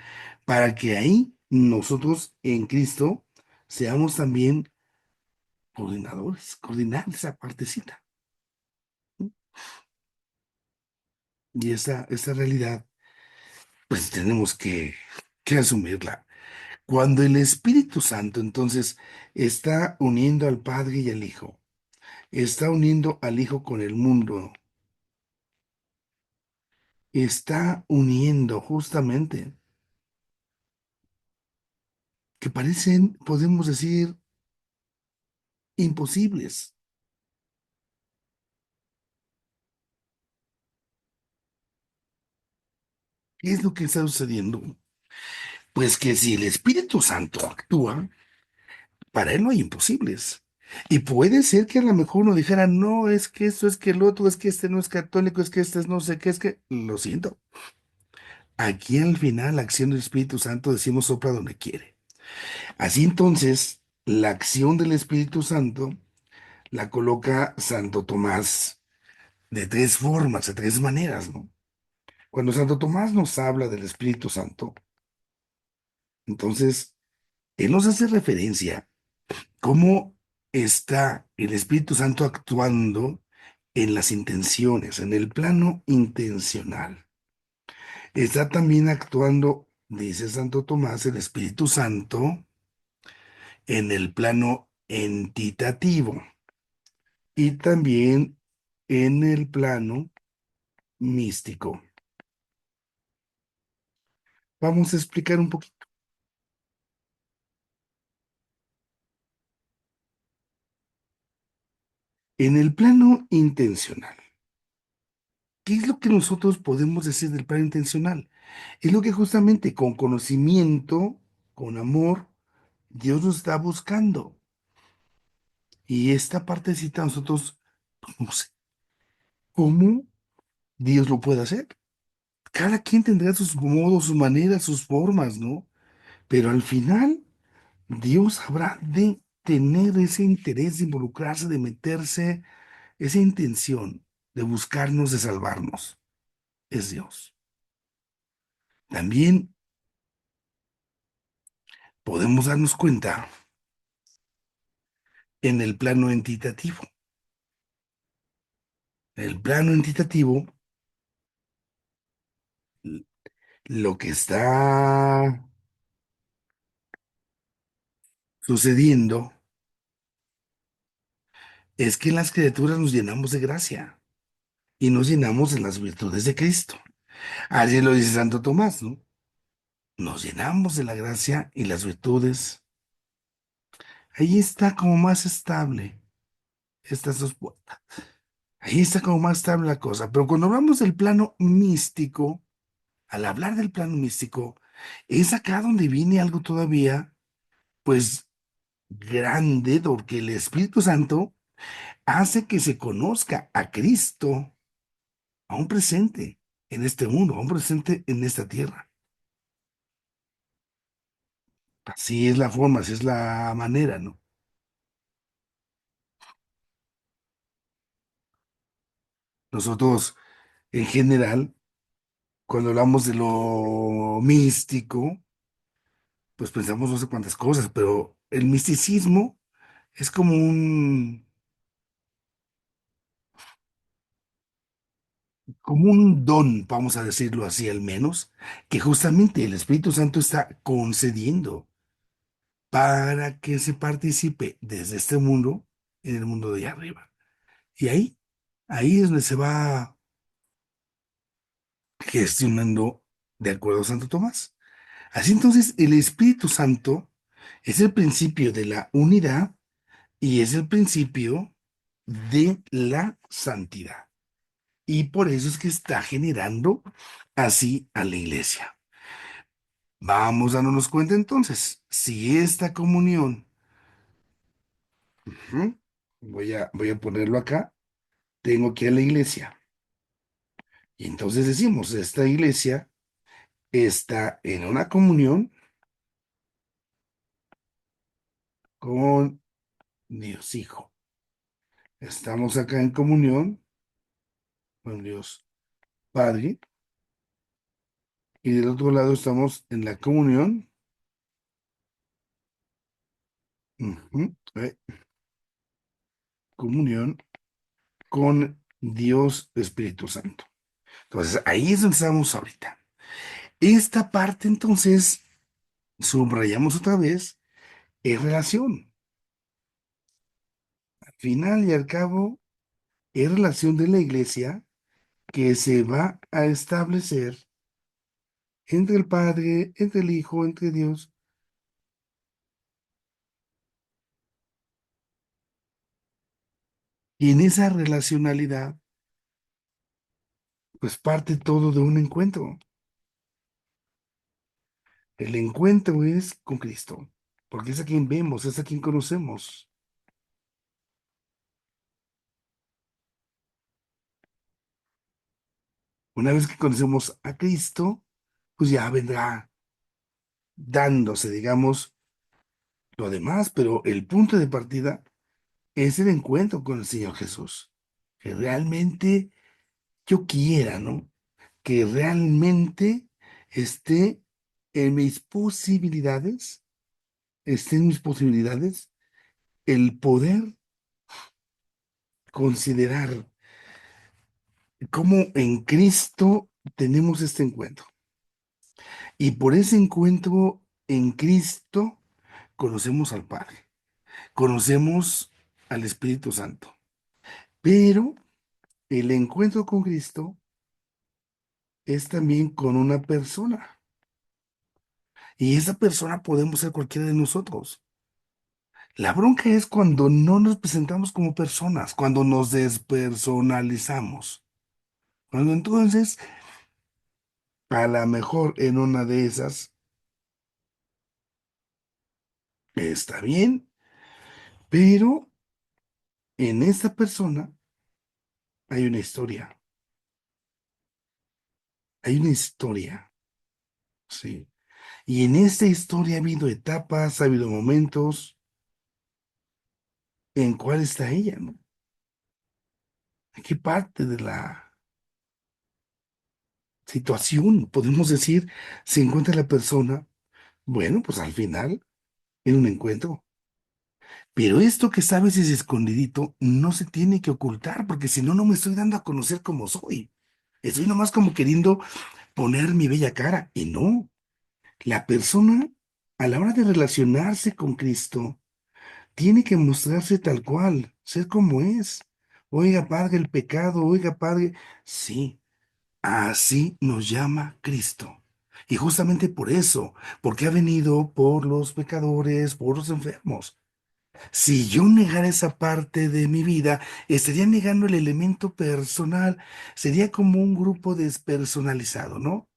para que ahí nosotros en Cristo seamos también coordinadores, coordinar esa partecita. Y esa realidad, pues tenemos que asumirla. Cuando el Espíritu Santo entonces está uniendo al Padre y al Hijo, está uniendo al Hijo con el mundo, está uniendo justamente, que parecen, podemos decir, imposibles. ¿Qué es lo que está sucediendo? Pues que si el Espíritu Santo actúa, para él no hay imposibles. Y puede ser que a lo mejor uno dijera, no, es que esto, es que el otro, es que este no es católico, es que este es no sé qué, es que, lo siento. Aquí al final la acción del Espíritu Santo decimos sopla donde quiere. Así entonces, la acción del Espíritu Santo la coloca Santo Tomás de tres formas, de tres maneras, ¿no? Cuando Santo Tomás nos habla del Espíritu Santo, entonces él nos hace referencia cómo está el Espíritu Santo actuando en las intenciones, en el plano intencional. Está también actuando, dice Santo Tomás, el Espíritu Santo en el plano entitativo y también en el plano místico. Vamos a explicar un poquito. En el plano intencional, ¿Qué es lo que nosotros podemos decir del plan intencional? Es lo que justamente con conocimiento, con amor, Dios nos está buscando. Y esta partecita nosotros, pues, no sé cómo Dios lo puede hacer. Cada quien tendrá sus modos, sus maneras, sus formas, ¿no? Pero al final, Dios habrá de tener ese interés de involucrarse, de meterse, esa intención de buscarnos, de salvarnos. Es Dios. También podemos darnos cuenta en el plano entitativo. El plano entitativo, lo que está sucediendo es que en las criaturas nos llenamos de gracia y nos llenamos de las virtudes de Cristo. Así lo dice Santo Tomás, ¿no? Nos llenamos de la gracia y las virtudes. Ahí está como más estable estas dos puertas. Ahí está como más estable la cosa. Pero cuando hablamos del plano místico, al hablar del plano místico, es acá donde viene algo todavía, pues, grande, porque el Espíritu Santo hace que se conozca a Cristo, aún presente en este mundo, aún presente en esta tierra. Así es la forma, así es la manera, ¿no? Nosotros, en general, cuando hablamos de lo místico, pues pensamos no sé cuántas cosas, pero el misticismo es como un don, vamos a decirlo así al menos, que justamente el Espíritu Santo está concediendo para que se participe desde este mundo en el mundo de allá arriba. Y ahí es donde se va gestionando de acuerdo a Santo Tomás. Así entonces, el Espíritu Santo es el principio de la unidad y es el principio de la santidad. Y por eso es que está generando así a la iglesia. Vamos dándonos cuenta entonces, si esta comunión, ujú, voy a ponerlo acá, tengo que ir a la iglesia. Y entonces decimos, esta iglesia está en una comunión con Dios Hijo. Estamos acá en comunión con Dios Padre. Y del otro lado estamos en la comunión, ujú, comunión con Dios Espíritu Santo. Entonces, ahí es donde estamos ahorita. Esta parte, entonces, subrayamos otra vez, es relación. Al final y al cabo, es relación de la iglesia que se va a establecer entre el Padre, entre el Hijo, entre Dios. Y en esa relacionalidad, pues parte todo de un encuentro. El encuentro es con Cristo, porque es a quien vemos, es a quien conocemos. Una vez que conocemos a Cristo, pues ya vendrá dándose, digamos, lo demás, pero el punto de partida es el encuentro con el Señor Jesús. Que realmente yo quiera, ¿no? Que realmente esté en mis posibilidades, esté en mis posibilidades el poder considerar cómo en Cristo tenemos este encuentro. Y por ese encuentro en Cristo conocemos al Padre, conocemos al Espíritu Santo. Pero el encuentro con Cristo es también con una persona. Y esa persona podemos ser cualquiera de nosotros. La bronca es cuando no nos presentamos como personas, cuando nos despersonalizamos, Cuando entonces, a lo mejor en una de esas está bien, pero en esta persona hay una historia, hay una historia, ¿sí? Y en esta historia ha habido etapas, ha habido momentos. ¿En cuál está ella, no? ¿En qué parte de la situación, podemos decir, se encuentra la persona? Bueno, pues al final, en un encuentro. Pero esto que sabes es escondidito, no se tiene que ocultar, porque si no, no me estoy dando a conocer como soy. Estoy nomás como queriendo poner mi bella cara. Y no, la persona, a la hora de relacionarse con Cristo, tiene que mostrarse tal cual, ser como es. Oiga, padre, el pecado, oiga, padre. Sí, así nos llama Cristo. Y justamente por eso, porque ha venido por los pecadores, por los enfermos. Si yo negara esa parte de mi vida, estaría negando el elemento personal. Sería como un grupo despersonalizado, ¿no?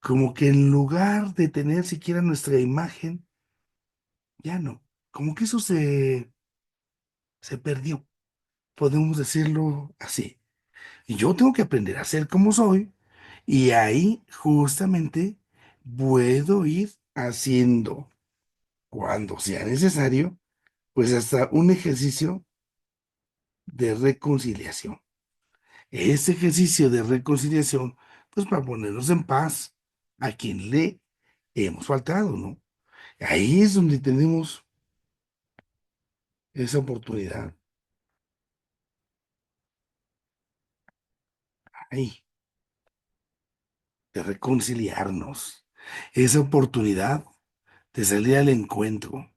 Como que en lugar de tener siquiera nuestra imagen, ya no. Como que eso se perdió. Podemos decirlo así. Y yo tengo que aprender a ser como soy. Y ahí justamente puedo ir haciendo, cuando sea necesario, pues hasta un ejercicio de reconciliación. Ese ejercicio de reconciliación, pues para ponernos en paz a quien le hemos faltado, ¿no? Ahí es donde tenemos esa oportunidad, ahí, de reconciliarnos, esa oportunidad de salir al encuentro,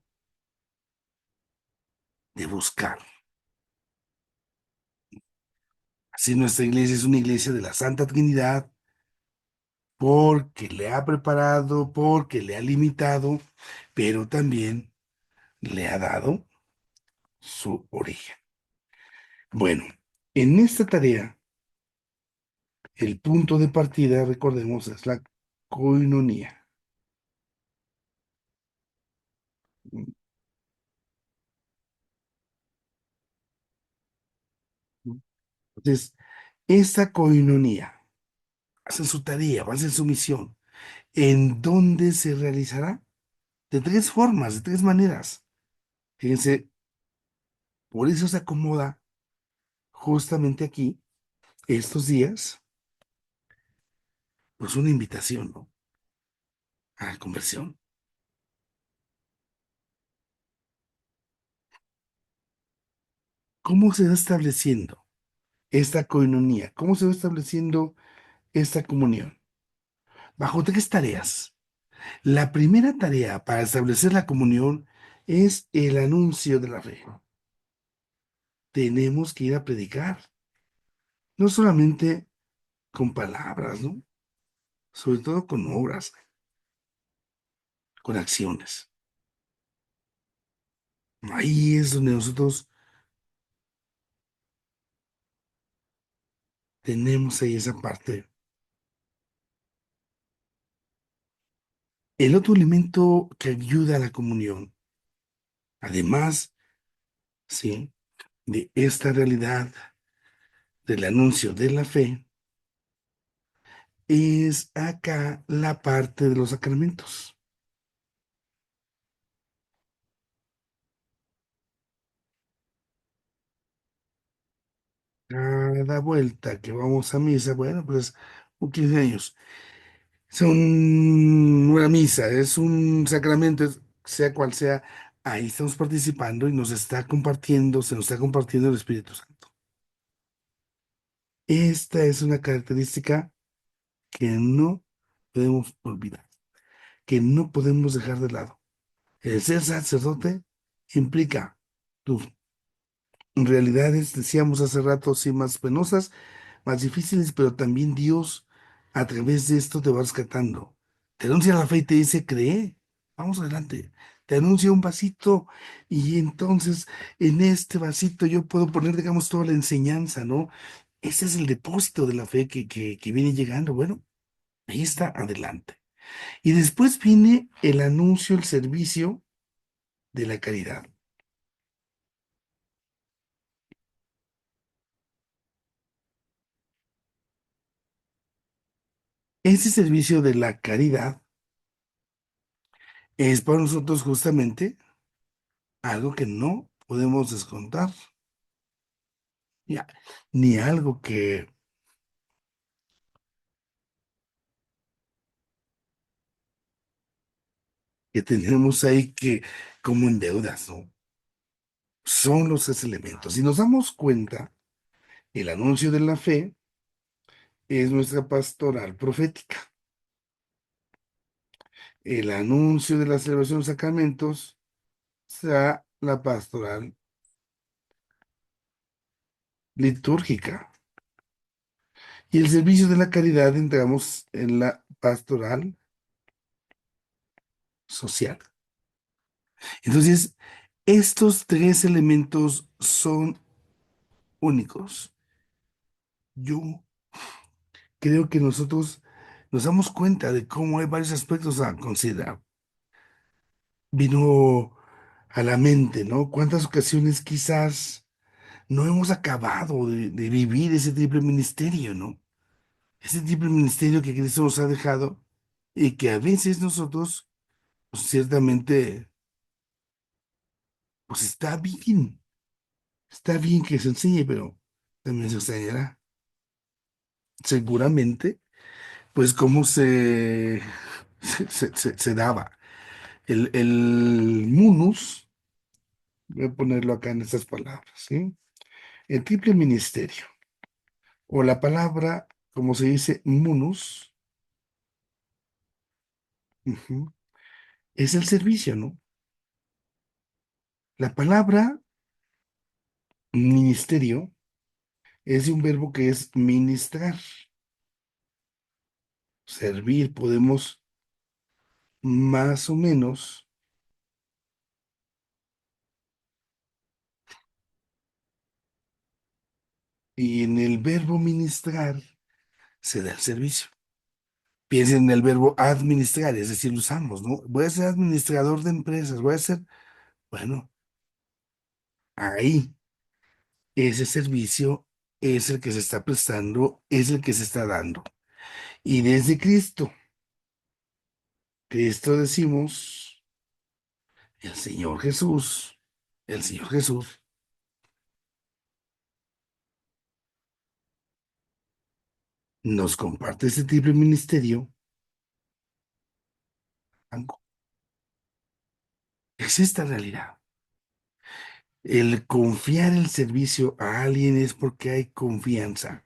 de buscar. Así nuestra iglesia es una iglesia de la Santa Trinidad, porque le ha preparado, porque le ha limitado, pero también le ha dado su origen. Bueno, en esta tarea, el punto de partida, recordemos, es la coinonía. Entonces, esta coinonía, hacen su tarea, va a hacer su misión. ¿En dónde se realizará? De tres formas, de tres maneras. Fíjense, por eso se acomoda justamente aquí, estos días, pues una invitación, ¿no? A la conversión. ¿Cómo se va estableciendo esta coinonía? ¿Cómo se va estableciendo esta comunión? Bajo tres tareas. La primera tarea para establecer la comunión es el anuncio de la fe. Tenemos que ir a predicar, no solamente con palabras, ¿no? Sobre todo con obras, con acciones. Ahí es donde nosotros tenemos ahí esa parte. El otro elemento que ayuda a la comunión, además, sí, de esta realidad del anuncio de la fe, es acá la parte de los sacramentos. Cada vuelta que vamos a misa, bueno, pues un 15 años, son una misa, es un sacramento, sea cual sea, ahí estamos participando y nos está compartiendo, se nos está compartiendo el Espíritu Santo. Esta es una característica que no podemos olvidar, que no podemos dejar de lado. El ser sacerdote implica tus realidades, decíamos hace rato, sí, más penosas, más difíciles, pero también Dios a través de esto te va rescatando. Te anuncia la fe y te dice, cree, vamos adelante. Te anuncia un vasito y entonces en este vasito yo puedo poner, digamos, toda la enseñanza, ¿no? Ese es el depósito de la fe que viene llegando. Bueno, ahí está, adelante. Y después viene el anuncio, el servicio de la caridad. Ese servicio de la caridad es para nosotros justamente algo que no podemos descontar, ya, ni algo que tenemos ahí que como en deudas, ¿no? Son los tres elementos. Si nos damos cuenta, el anuncio de la fe es nuestra pastoral profética. El anuncio de la celebración de los sacramentos será la pastoral litúrgica. Y el servicio de la caridad entramos en la pastoral social. Entonces, estos tres elementos son únicos. Yo creo que nosotros nos damos cuenta de cómo hay varios aspectos a considerar. Vino a la mente, ¿no? ¿Cuántas ocasiones quizás no hemos acabado de vivir ese triple ministerio, ¿no? Ese triple ministerio que Cristo nos ha dejado y que a veces nosotros, pues, ciertamente, pues está bien que se enseñe, pero también se enseñará. Seguramente, pues cómo se daba. El munus, voy a ponerlo acá en estas palabras, ¿sí? El triple ministerio, o la palabra, como se dice, munus, ujú, es el servicio, ¿no? La palabra ministerio es de un verbo que es ministrar, servir, podemos más o menos, y en el verbo ministrar se da el servicio. Piensen en el verbo administrar, es decir, usamos, ¿no? Voy a ser administrador de empresas, voy a ser, bueno, ahí ese servicio es el que se está prestando, es el que se está dando. Y desde Cristo, Cristo decimos, el Señor Jesús, el Señor Jesús nos comparte este triple ministerio. Es esta realidad. El confiar el servicio a alguien es porque hay confianza,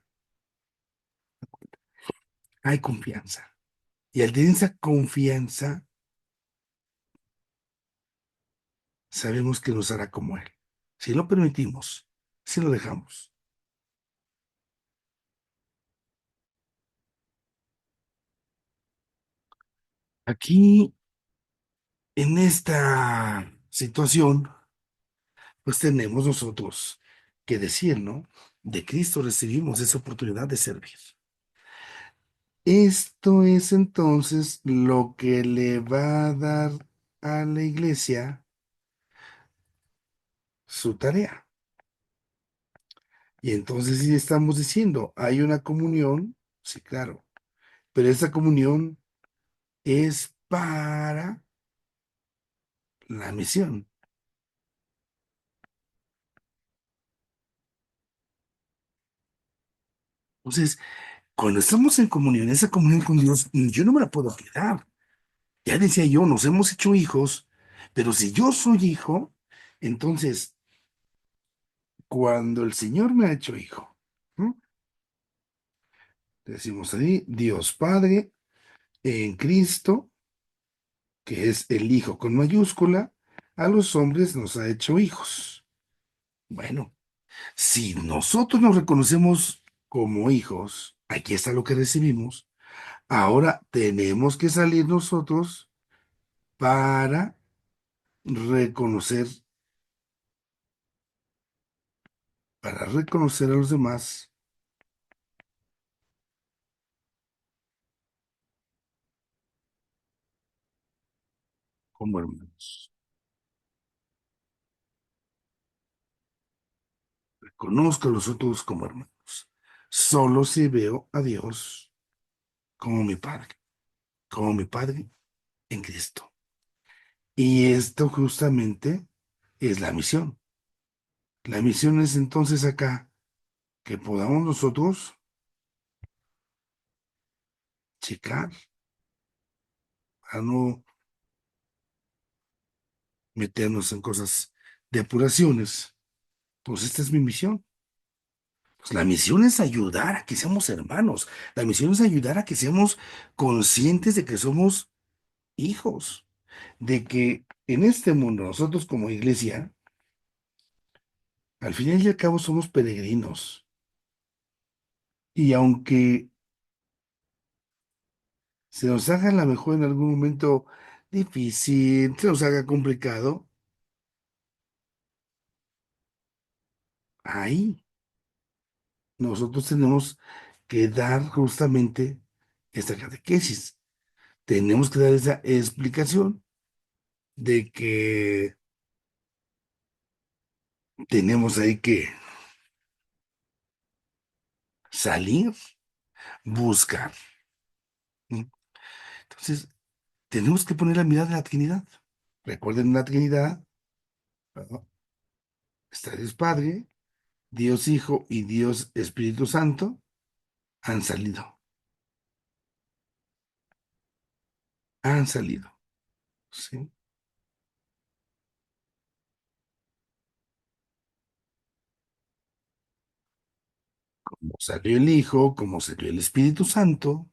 hay confianza. Y al tener esa confianza, sabemos que nos hará como Él. Si lo permitimos, si lo dejamos. Aquí, en esta situación, pues tenemos nosotros que decir, ¿no? De Cristo recibimos esa oportunidad de servir. Esto es entonces lo que le va a dar a la iglesia su tarea. Y entonces sí estamos diciendo, hay una comunión, sí, claro, pero esa comunión es para la misión. Entonces, cuando estamos en comunión, esa comunión con Dios, yo no me la puedo quedar. Ya decía yo, nos hemos hecho hijos, pero si yo soy hijo, entonces, cuando el Señor me ha hecho hijo, ¿m? Decimos ahí, Dios Padre en Cristo, que es el Hijo con mayúscula, a los hombres nos ha hecho hijos. Bueno, si nosotros nos reconocemos como hijos, aquí está lo que recibimos. Ahora tenemos que salir nosotros para reconocer, para reconocer a los demás como hermanos. Conozco a los otros como hermanos. Solo si veo a Dios como mi Padre en Cristo. Y esto justamente es la misión. La misión es entonces acá que podamos nosotros checar a no meternos en cosas de apuraciones. Pues esta es mi misión. Pues la misión es ayudar a que seamos hermanos. La misión es ayudar a que seamos conscientes de que somos hijos, de que en este mundo nosotros como iglesia, al final y al cabo somos peregrinos. Y aunque se nos haga a lo mejor en algún momento difícil, se nos haga complicado, ahí nosotros tenemos que dar justamente esta catequesis. Tenemos que dar esa explicación de que tenemos ahí que salir, buscar. ¿No? Entonces, tenemos que poner la mirada en la Trinidad. Recuerden la Trinidad, ¿no? Está Dios Padre, Dios Hijo y Dios Espíritu Santo han salido, han salido, ¿sí? Como salió el Hijo, como salió el Espíritu Santo,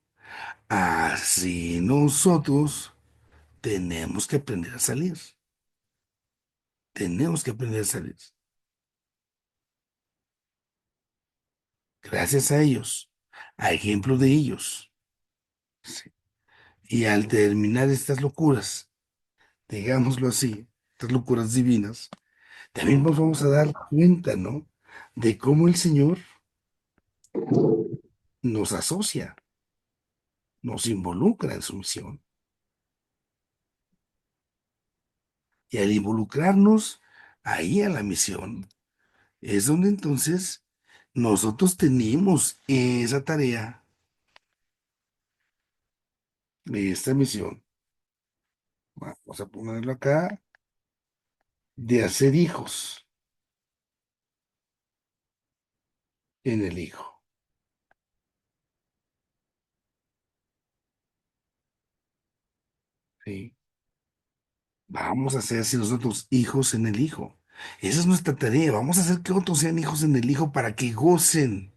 así nosotros tenemos que aprender a salir, tenemos que aprender a salir. Gracias a ellos, a ejemplo de ellos, ¿sí? Y al terminar estas locuras, digámoslo así, estas locuras divinas, también nos vamos a dar cuenta, ¿no? De cómo el Señor nos asocia, nos involucra en su misión. Y al involucrarnos ahí a la misión, es donde entonces nosotros tenemos esa tarea de esta misión. Vamos a ponerlo acá, de hacer hijos en el Hijo. ¿Sí? Vamos a hacer así nosotros hijos en el Hijo. Esa es nuestra tarea. Vamos a hacer que otros sean hijos en el Hijo para que gocen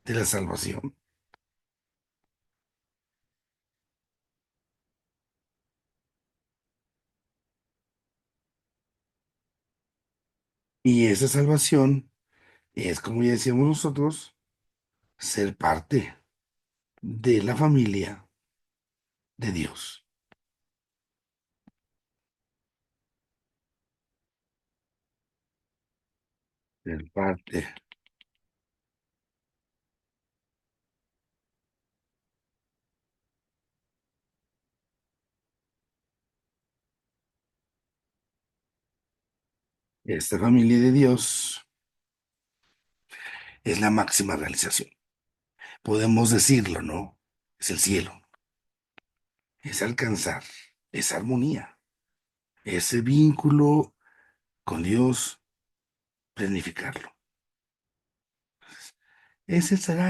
de la salvación. Y esa salvación es, como ya decíamos nosotros, ser parte de la familia de Dios. Ser parte de esta familia de Dios es la máxima realización. Podemos decirlo, ¿no? Es el cielo, es alcanzar esa armonía, ese vínculo con Dios, planificarlo. Ese será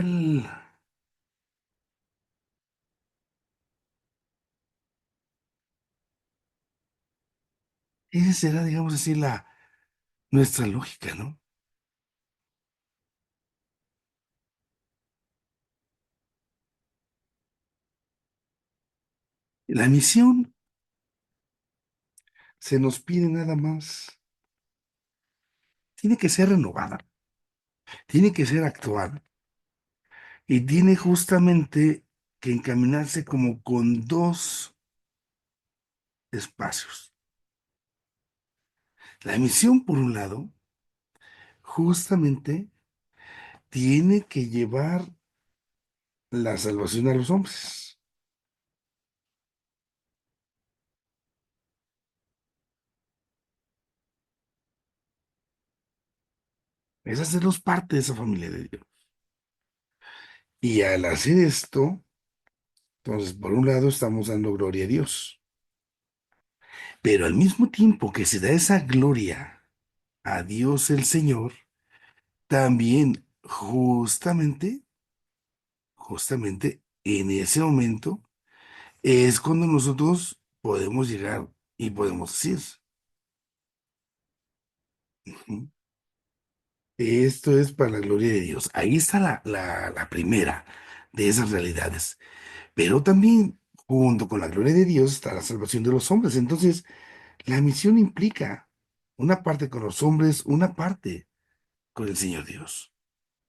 ese será, digamos así, nuestra lógica, ¿no? La misión se nos pide nada más, tiene que ser renovada, tiene que ser actual y tiene justamente que encaminarse como con dos espacios. La misión, por un lado, justamente tiene que llevar la salvación a los hombres. es hacerlos parte de esa familia de Dios. Y al hacer esto, entonces, por un lado, estamos dando gloria a Dios, pero al mismo tiempo que se da esa gloria a Dios el Señor, también justamente en ese momento es cuando nosotros podemos llegar y podemos decir, "Ujú, esto es para la gloria de Dios". Ahí está la primera de esas realidades. Pero también, junto con la gloria de Dios, está la salvación de los hombres. Entonces, la misión implica una parte con los hombres, una parte con el Señor Dios.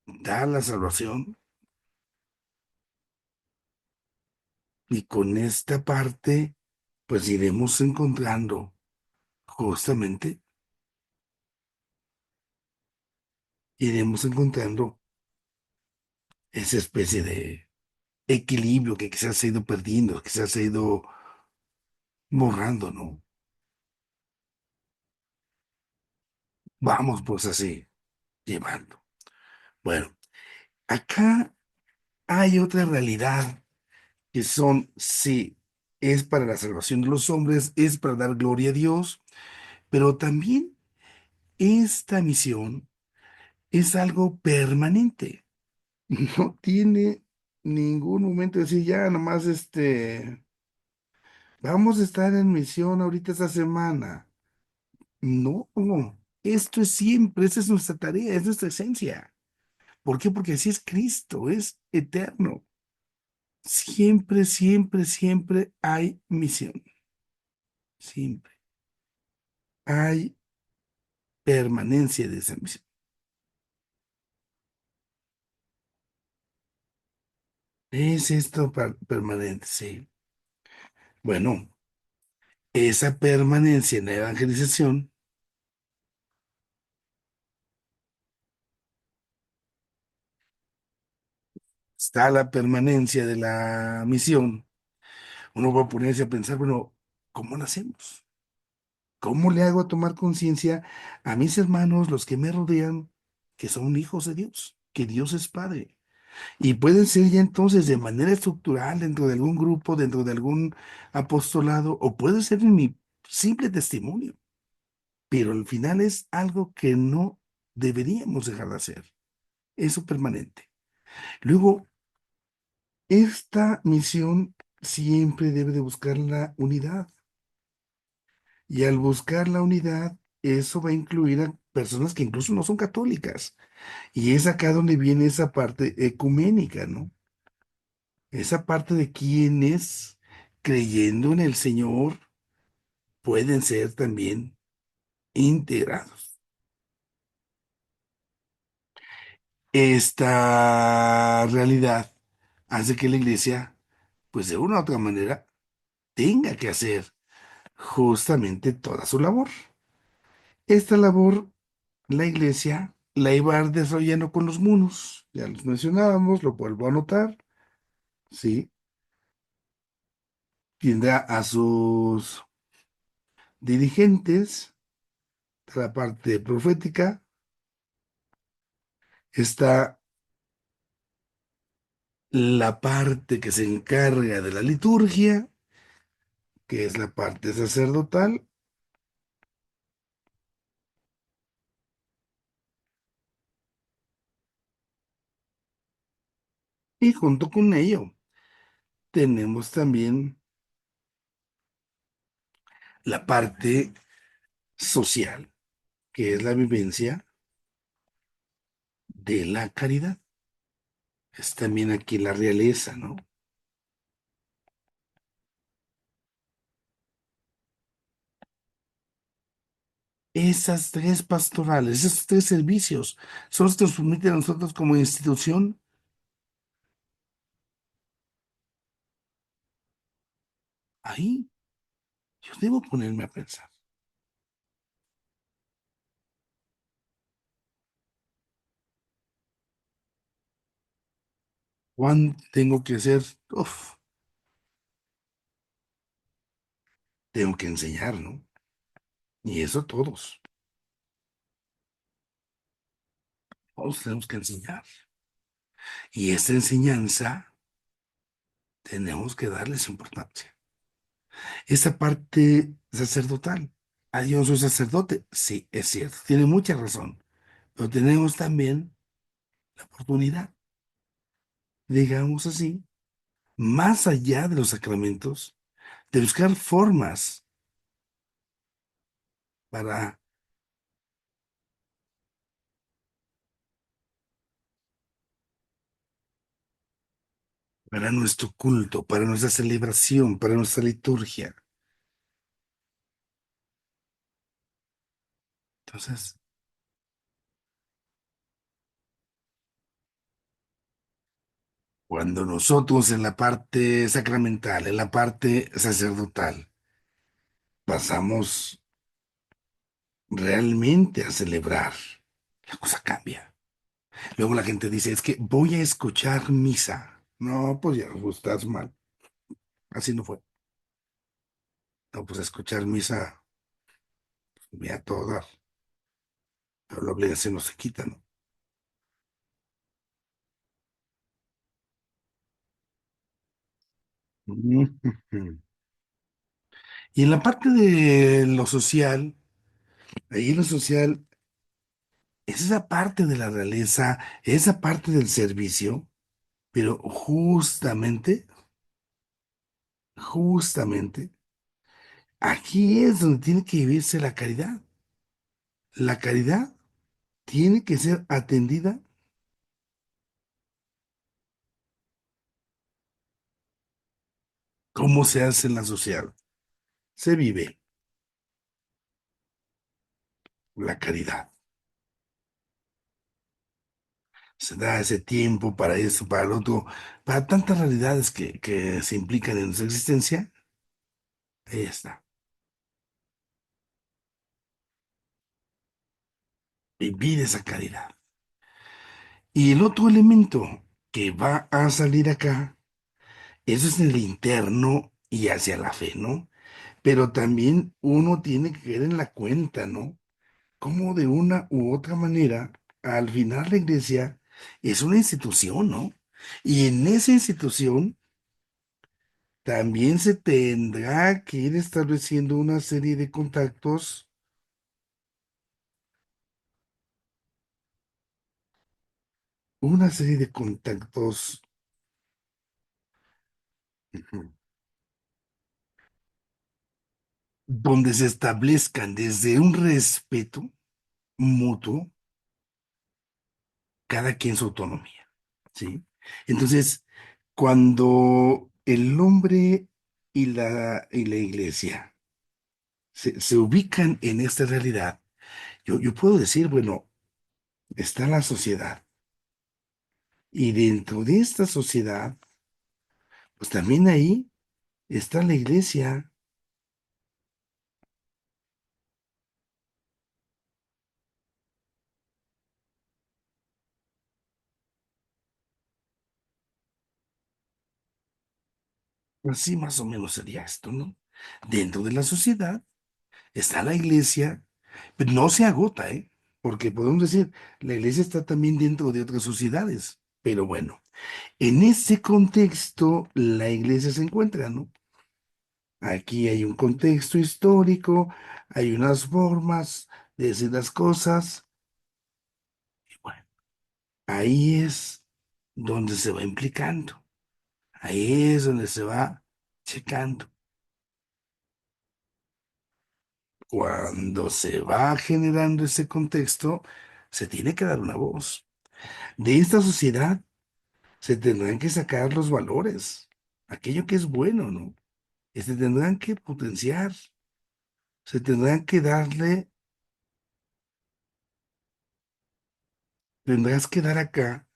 Dar la salvación y con esta parte, pues iremos encontrando, justamente, iremos encontrando esa especie de equilibrio que quizás se ha ido perdiendo, quizás se ha ido borrando, ¿no? Vamos pues así, llevando. Bueno, acá hay otra realidad que son, sí, es para la salvación de los hombres, es para dar gloria a Dios, pero también esta misión es algo permanente. No tiene ningún momento de decir, ya nomás vamos a estar en misión ahorita esta semana. No, esto es siempre, esa es nuestra tarea, es nuestra esencia. ¿Por qué? Porque así es Cristo, es eterno. Siempre, siempre, siempre hay misión. Siempre hay permanencia de esa misión. Es esto permanente, sí. Bueno, esa permanencia en la evangelización, está la permanencia de la misión. Uno va a ponerse a pensar, bueno, ¿cómo lo hacemos? ¿Cómo le hago a tomar conciencia a mis hermanos, los que me rodean, que son hijos de Dios, que Dios es Padre? Y pueden ser ya entonces de manera estructural dentro de algún grupo, dentro de algún apostolado, o puede ser en mi simple testimonio, pero al final es algo que no deberíamos dejar de hacer. Eso permanente. Luego, esta misión siempre debe de buscar la unidad. Y al buscar la unidad, eso va a incluir a personas que incluso no son católicas. Y es acá donde viene esa parte ecuménica, ¿no? Esa parte de quienes, creyendo en el Señor, pueden ser también integrados. Esta realidad hace que la iglesia, pues de una u otra manera, tenga que hacer justamente toda su labor. Esta labor, la iglesia la iba a ir desarrollando con los munos, ya los mencionábamos, lo vuelvo a anotar, ¿sí? Tendrá a sus dirigentes, de la parte profética, está la parte que se encarga de la liturgia, que es la parte sacerdotal, y junto con ello tenemos también la parte social, que es la vivencia de la caridad. Es también aquí la realeza, ¿no? Esas tres pastorales, esos tres servicios, son los que nos permiten a nosotros como institución. Ahí yo debo ponerme a pensar, ¿cuán tengo que hacer? Uf, tengo que enseñar, ¿no? Y eso todos. Todos tenemos que enseñar. Y esta enseñanza tenemos que darles importancia. Esa parte sacerdotal. Ah, yo no soy sacerdote. Sí, es cierto. Tiene mucha razón. Pero tenemos también la oportunidad, digamos así, más allá de los sacramentos, de buscar formas para, para nuestro culto, para nuestra celebración, para nuestra liturgia. Entonces, cuando nosotros en la parte sacramental, en la parte sacerdotal, pasamos realmente a celebrar, la cosa cambia. Luego la gente dice, es que voy a escuchar misa. No, pues ya, pues, estás mal. Así no fue. No, pues escuchar misa, voy a todo dar, pero la obligación no se quita, ¿no? Ujú. Y en la parte de lo social, ahí en lo social, es esa parte de la realeza, esa parte del servicio, pero justamente, aquí es donde tiene que vivirse la caridad. La caridad tiene que ser atendida. ¿Cómo se hace en la sociedad? Se vive la caridad. Se da ese tiempo para eso, para lo otro, para tantas realidades que se implican en nuestra existencia. Ahí está. Vivir esa caridad. Y el otro elemento que va a salir acá, eso es en el interno y hacia la fe, ¿no? Pero también uno tiene que caer en la cuenta, ¿no? Como de una u otra manera, al final la iglesia es una institución, ¿no? Y en esa institución también se tendrá que ir estableciendo una serie de contactos, una serie de contactos ujú, donde se establezcan desde un respeto mutuo, cada quien su autonomía, ¿sí? Entonces, cuando el hombre y la iglesia se ubican en esta realidad, yo puedo decir, bueno, está la sociedad y dentro de esta sociedad, pues también ahí está la iglesia. Así más o menos sería esto, ¿no? Dentro de la sociedad está la iglesia, pero no se agota, ¿eh? Porque podemos decir, la iglesia está también dentro de otras sociedades, pero bueno, en ese contexto la iglesia se encuentra, ¿no? Aquí hay un contexto histórico, hay unas formas de decir las cosas, y bueno, ahí es donde se va implicando, ahí es donde se va checando. Cuando se va generando ese contexto, se tiene que dar una voz. De esta sociedad se tendrán que sacar los valores, aquello que es bueno, ¿no? Se tendrán que potenciar, se tendrán que darle, tendrás que dar acá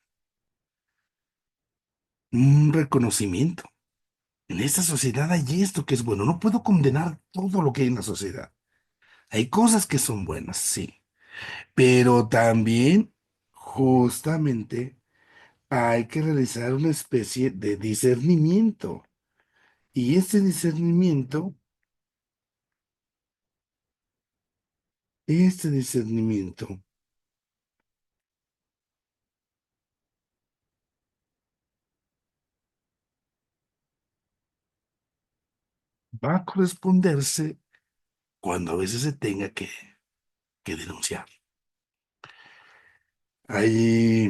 un reconocimiento. En esta sociedad hay esto que es bueno. No puedo condenar todo lo que hay en la sociedad. Hay cosas que son buenas, sí, pero también justamente hay que realizar una especie de discernimiento. Y este discernimiento va a corresponderse cuando a veces se tenga que denunciar. Ahí,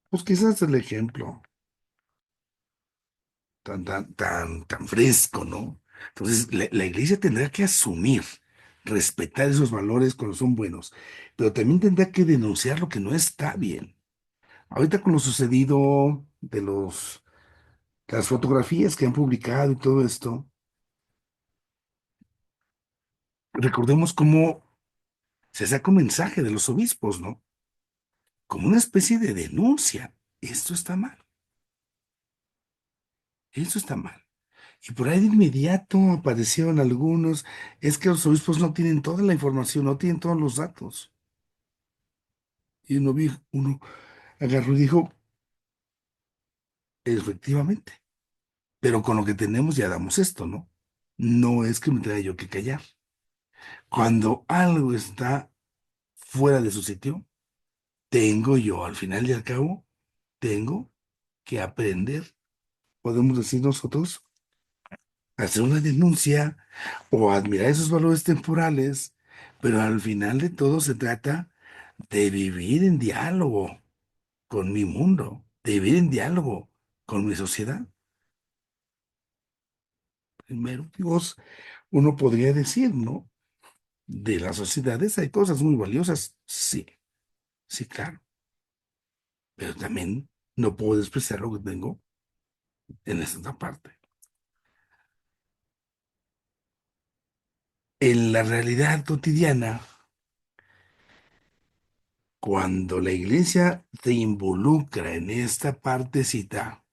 pues quizás el ejemplo tan fresco, ¿no? Entonces, la iglesia tendrá que asumir, respetar esos valores cuando son buenos, pero también tendrá que denunciar lo que no está bien. Ahorita con lo sucedido las fotografías que han publicado y todo esto, recordemos cómo se saca un mensaje de los obispos, ¿no? Como una especie de denuncia. Esto está mal, esto está mal. Y por ahí de inmediato aparecieron algunos, es que los obispos no tienen toda la información, no tienen todos los datos. Y uno agarró y dijo, efectivamente, pero con lo que tenemos ya damos esto, ¿no? No es que me tenga yo que callar. Cuando algo está fuera de su sitio, tengo yo, al final y al cabo, tengo que aprender, podemos decir nosotros, hacer una denuncia o admirar esos valores temporales, pero al final de todo se trata de vivir en diálogo con mi mundo, de vivir en diálogo con mi sociedad. Primero, Dios, uno podría decir, ¿no? De las sociedades hay cosas muy valiosas, sí, sí, claro, pero también no puedo despreciar lo que tengo en esta otra parte. En la realidad cotidiana, cuando la iglesia se involucra en esta partecita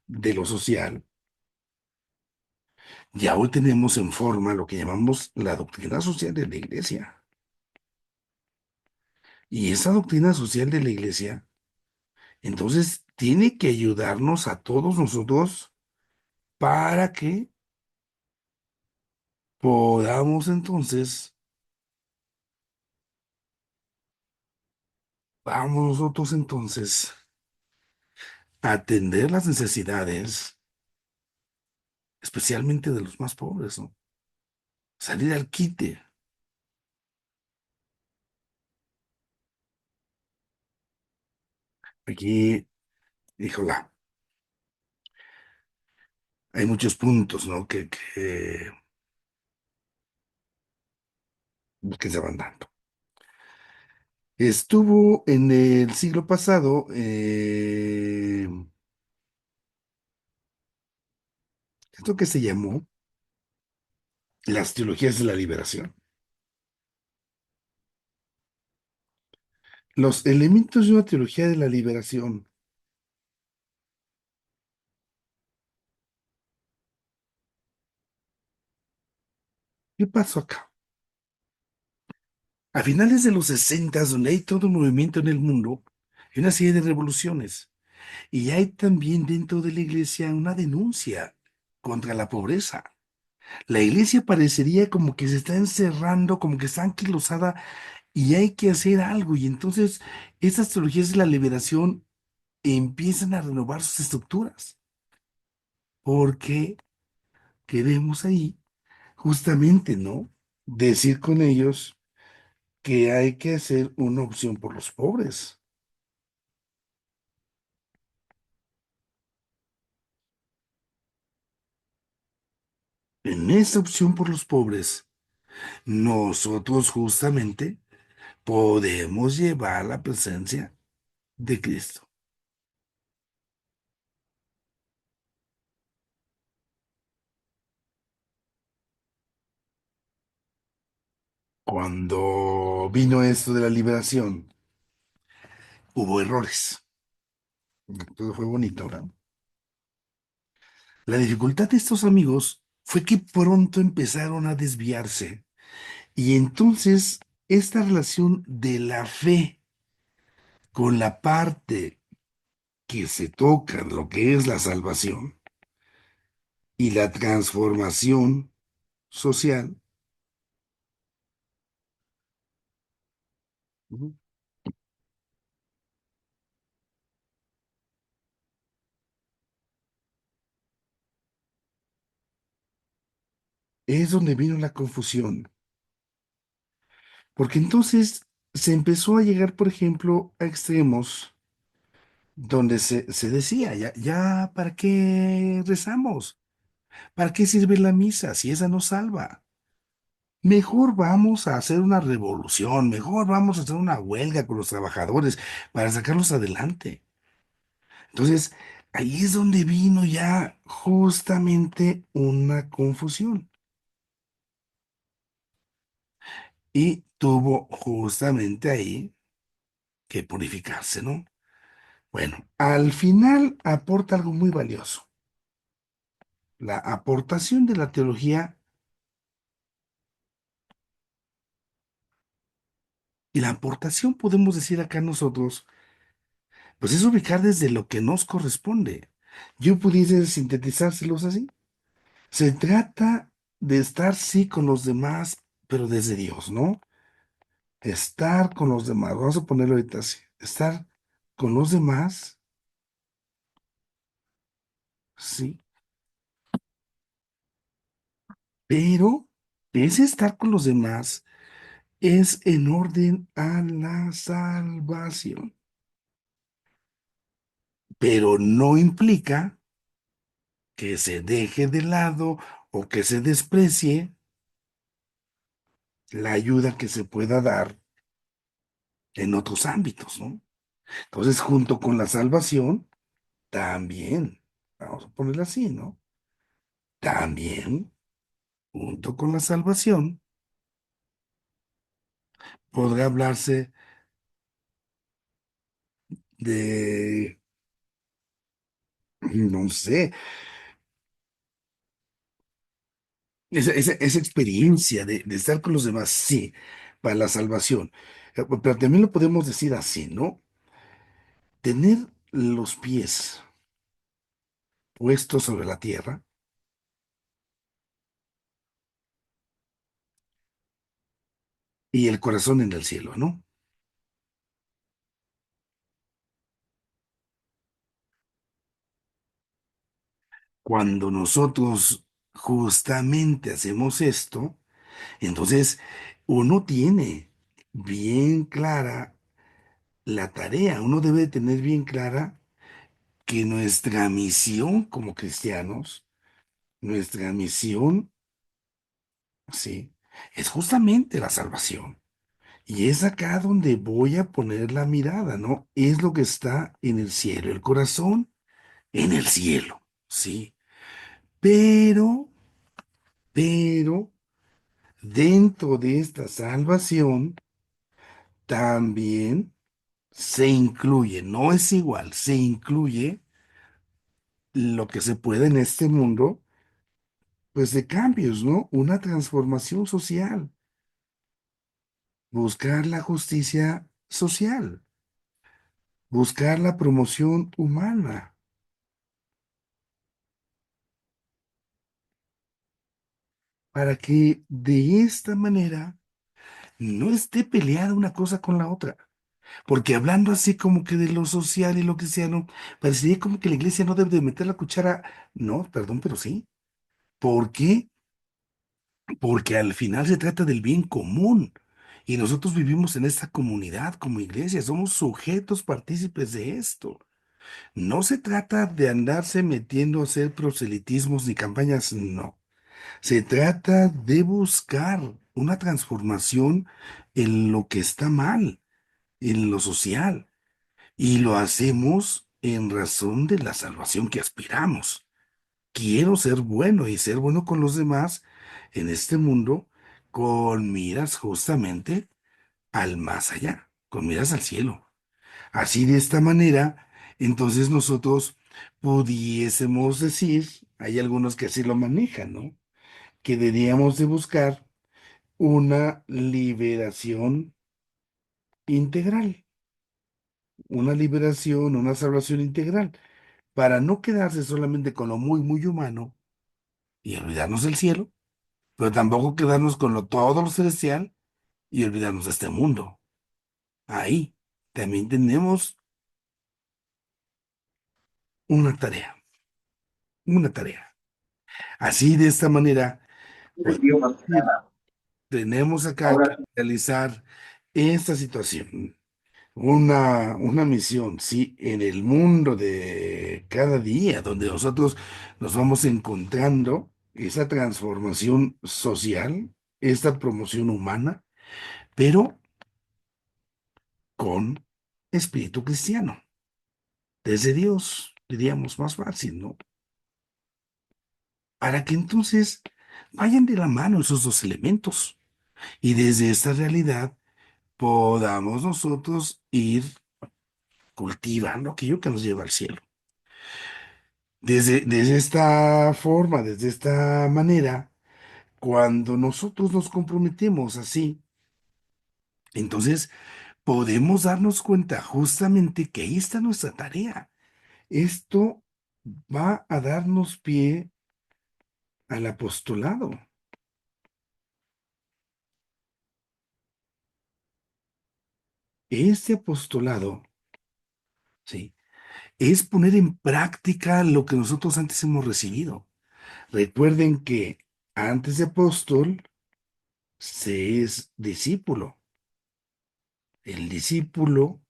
de lo social, ya hoy tenemos en forma lo que llamamos la doctrina social de la iglesia. Y esa doctrina social de la iglesia, entonces, tiene que ayudarnos a todos nosotros para que podamos entonces, vamos nosotros entonces a atender las necesidades, especialmente de los más pobres, ¿no? Salir al quite. Aquí, híjola, hay muchos puntos, ¿no? Que se van dando. Estuvo en el siglo pasado, esto que se llamó las teologías de la liberación. Los elementos de una teología de la liberación. ¿Qué pasó acá? A finales de los 60, donde hay todo un movimiento en el mundo, hay una serie de revoluciones. Y hay también dentro de la iglesia una denuncia contra la pobreza. La iglesia parecería como que se está encerrando, como que está anquilosada y hay que hacer algo. Y entonces estas teologías de la liberación empiezan a renovar sus estructuras, porque queremos ahí justamente, ¿no? Decir con ellos que hay que hacer una opción por los pobres. En esa opción por los pobres, nosotros justamente podemos llevar la presencia de Cristo. Cuando vino esto de la liberación, hubo errores. Todo fue bonito, ¿verdad? La dificultad de estos amigos fue que pronto empezaron a desviarse y entonces esta relación de la fe con la parte que se toca, lo que es la salvación y la transformación social. Ujú. es donde vino la confusión, porque entonces se empezó a llegar, por ejemplo, a extremos donde se decía, ya, ¿para qué rezamos? ¿Para qué sirve la misa si esa no salva? Mejor vamos a hacer una revolución, mejor vamos a hacer una huelga con los trabajadores para sacarlos adelante. Entonces, ahí es donde vino ya justamente una confusión y tuvo justamente ahí que purificarse, ¿no? Bueno, al final aporta algo muy valioso. La aportación de la teología y la aportación, podemos decir acá nosotros, pues es ubicar desde lo que nos corresponde. Yo pudiese sintetizárselos así. Se trata de estar, sí, con los demás, pero desde Dios, ¿no? Estar con los demás, vamos a ponerlo ahorita así, estar con los demás, sí, pero ese estar con los demás es en orden a la salvación, pero no implica que se deje de lado o que se desprecie la ayuda que se pueda dar en otros ámbitos, ¿no? Entonces, junto con la salvación, también, vamos a ponerlo así, ¿no? También, junto con la salvación, podrá hablarse de, no sé, esa experiencia de estar con los demás, sí, para la salvación. Pero también lo podemos decir así, ¿no? Tener los pies puestos sobre la tierra y el corazón en el cielo, ¿no? Cuando nosotros justamente hacemos esto, entonces uno tiene bien clara la tarea, uno debe tener bien clara que nuestra misión como cristianos, nuestra misión, sí, es justamente la salvación. Y es acá donde voy a poner la mirada, ¿no? Es lo que está en el cielo, el corazón en el cielo, sí. Pero, pero, dentro de esta salvación también se incluye, no es igual, se incluye lo que se puede en este mundo, pues de cambios, ¿no? Una transformación social, buscar la justicia social, buscar la promoción humana, para que de esta manera no esté peleada una cosa con la otra. Porque hablando así como que de lo social y lo cristiano, parecería como que la iglesia no debe de meter la cuchara. No, perdón, pero sí. ¿Por qué? Porque al final se trata del bien común. Y nosotros vivimos en esta comunidad como iglesia, somos sujetos partícipes de esto. No se trata de andarse metiendo a hacer proselitismos ni campañas, no. Se trata de buscar una transformación en lo que está mal, en lo social. Y lo hacemos en razón de la salvación que aspiramos. Quiero ser bueno y ser bueno con los demás en este mundo con miras justamente al más allá, con miras al cielo. Así de esta manera, entonces nosotros pudiésemos decir, hay algunos que así lo manejan, ¿no? Que deberíamos de buscar una liberación integral, una liberación, una salvación integral, para no quedarse solamente con lo muy, muy humano y olvidarnos del cielo, pero tampoco quedarnos con todo lo celestial y olvidarnos de este mundo. Ahí también tenemos una tarea, una tarea. Así de esta manera, Podemos decir, tenemos acá que realizar esta situación. Una misión, sí, en el mundo de cada día, donde nosotros nos vamos encontrando esa transformación social, esta promoción humana, pero con espíritu cristiano. Desde Dios, diríamos más fácil, ¿no? Para que entonces vayan de la mano esos dos elementos y desde esta realidad podamos nosotros ir cultivando aquello que nos lleva al cielo. Desde esta forma, desde esta manera, cuando nosotros nos comprometemos así, entonces podemos darnos cuenta justamente que ahí está nuestra tarea. Esto va a darnos pie al apostolado. Este apostolado, ¿sí? Es poner en práctica lo que nosotros antes hemos recibido. Recuerden que antes de apóstol se es discípulo. El discípulo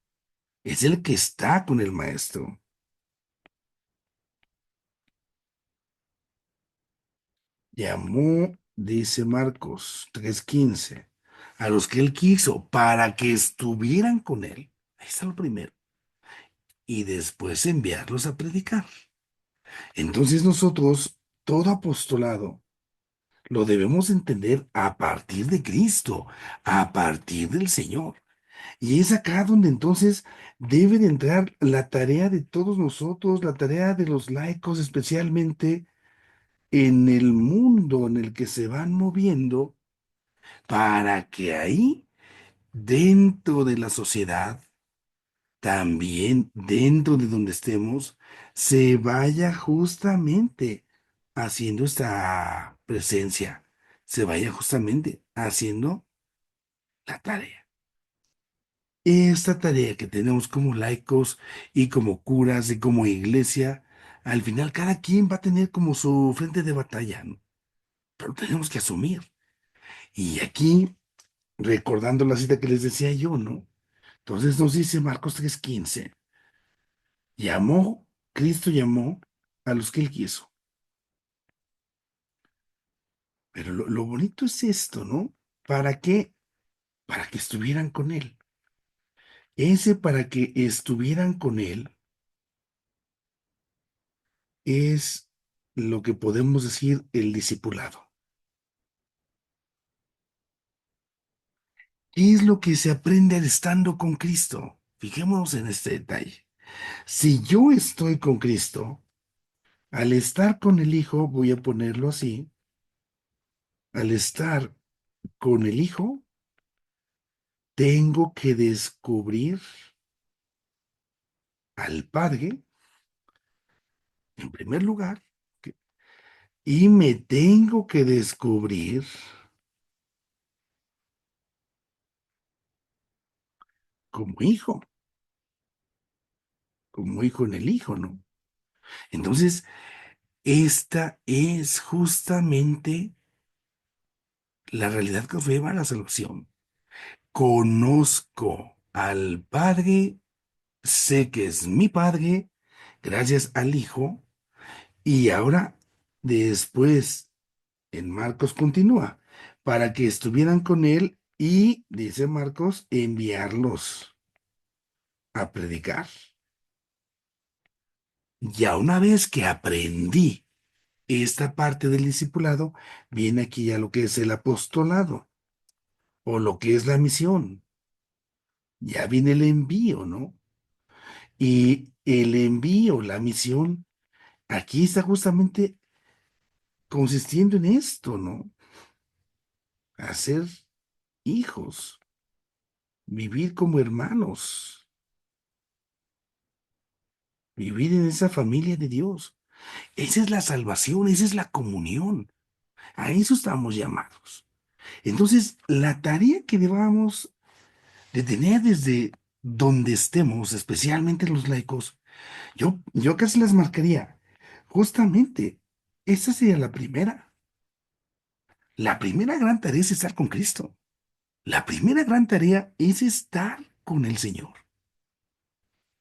es el que está con el maestro. Llamó, dice Marcos 3:15, a los que él quiso para que estuvieran con él. Ahí está lo primero. Y después enviarlos a predicar. Entonces nosotros, todo apostolado, lo debemos entender a partir de Cristo, a partir del Señor. Y es acá donde entonces debe de entrar la tarea de todos nosotros, la tarea de los laicos, especialmente en el mundo en el que se van moviendo, para que ahí, dentro de la sociedad, también dentro de donde estemos, se vaya justamente haciendo esta presencia, se vaya justamente haciendo la tarea. Esta tarea que tenemos como laicos y como curas y como iglesia, al final cada quien va a tener como su frente de batalla, ¿no? Pero tenemos que asumir. Y aquí, recordando la cita que les decía yo, ¿no? Entonces nos dice Marcos 3:15, Cristo llamó a los que él quiso. Pero lo bonito es esto, ¿no? ¿Para qué? Para que estuvieran con él. Ese para que estuvieran con él es lo que podemos decir el discipulado. ¿Qué es lo que se aprende al estando con Cristo? Fijémonos en este detalle. Si yo estoy con Cristo, al estar con el Hijo, voy a ponerlo así, al estar con el Hijo, tengo que descubrir al Padre, en primer lugar, y me tengo que descubrir como como hijo en el Hijo, ¿no? Entonces, esta es justamente la realidad que nos lleva a la salvación. Conozco al Padre, sé que es mi Padre, gracias al Hijo, y ahora, después, en Marcos continúa, para que estuvieran con él y, dice Marcos, enviarlos a predicar. Ya una vez que aprendí esta parte del discipulado, viene aquí ya lo que es el apostolado o lo que es la misión. Ya viene el envío, ¿no? Y el envío, la misión, aquí está justamente consistiendo en esto, ¿no? Hacer hijos, vivir como hermanos, vivir en esa familia de Dios. Esa es la salvación, esa es la comunión. A eso estamos llamados. Entonces, la tarea que debamos de tener desde donde estemos, especialmente los laicos, yo casi las marcaría. Justamente, esa sería la primera. La primera gran tarea es estar con Cristo. La primera gran tarea es estar con el Señor,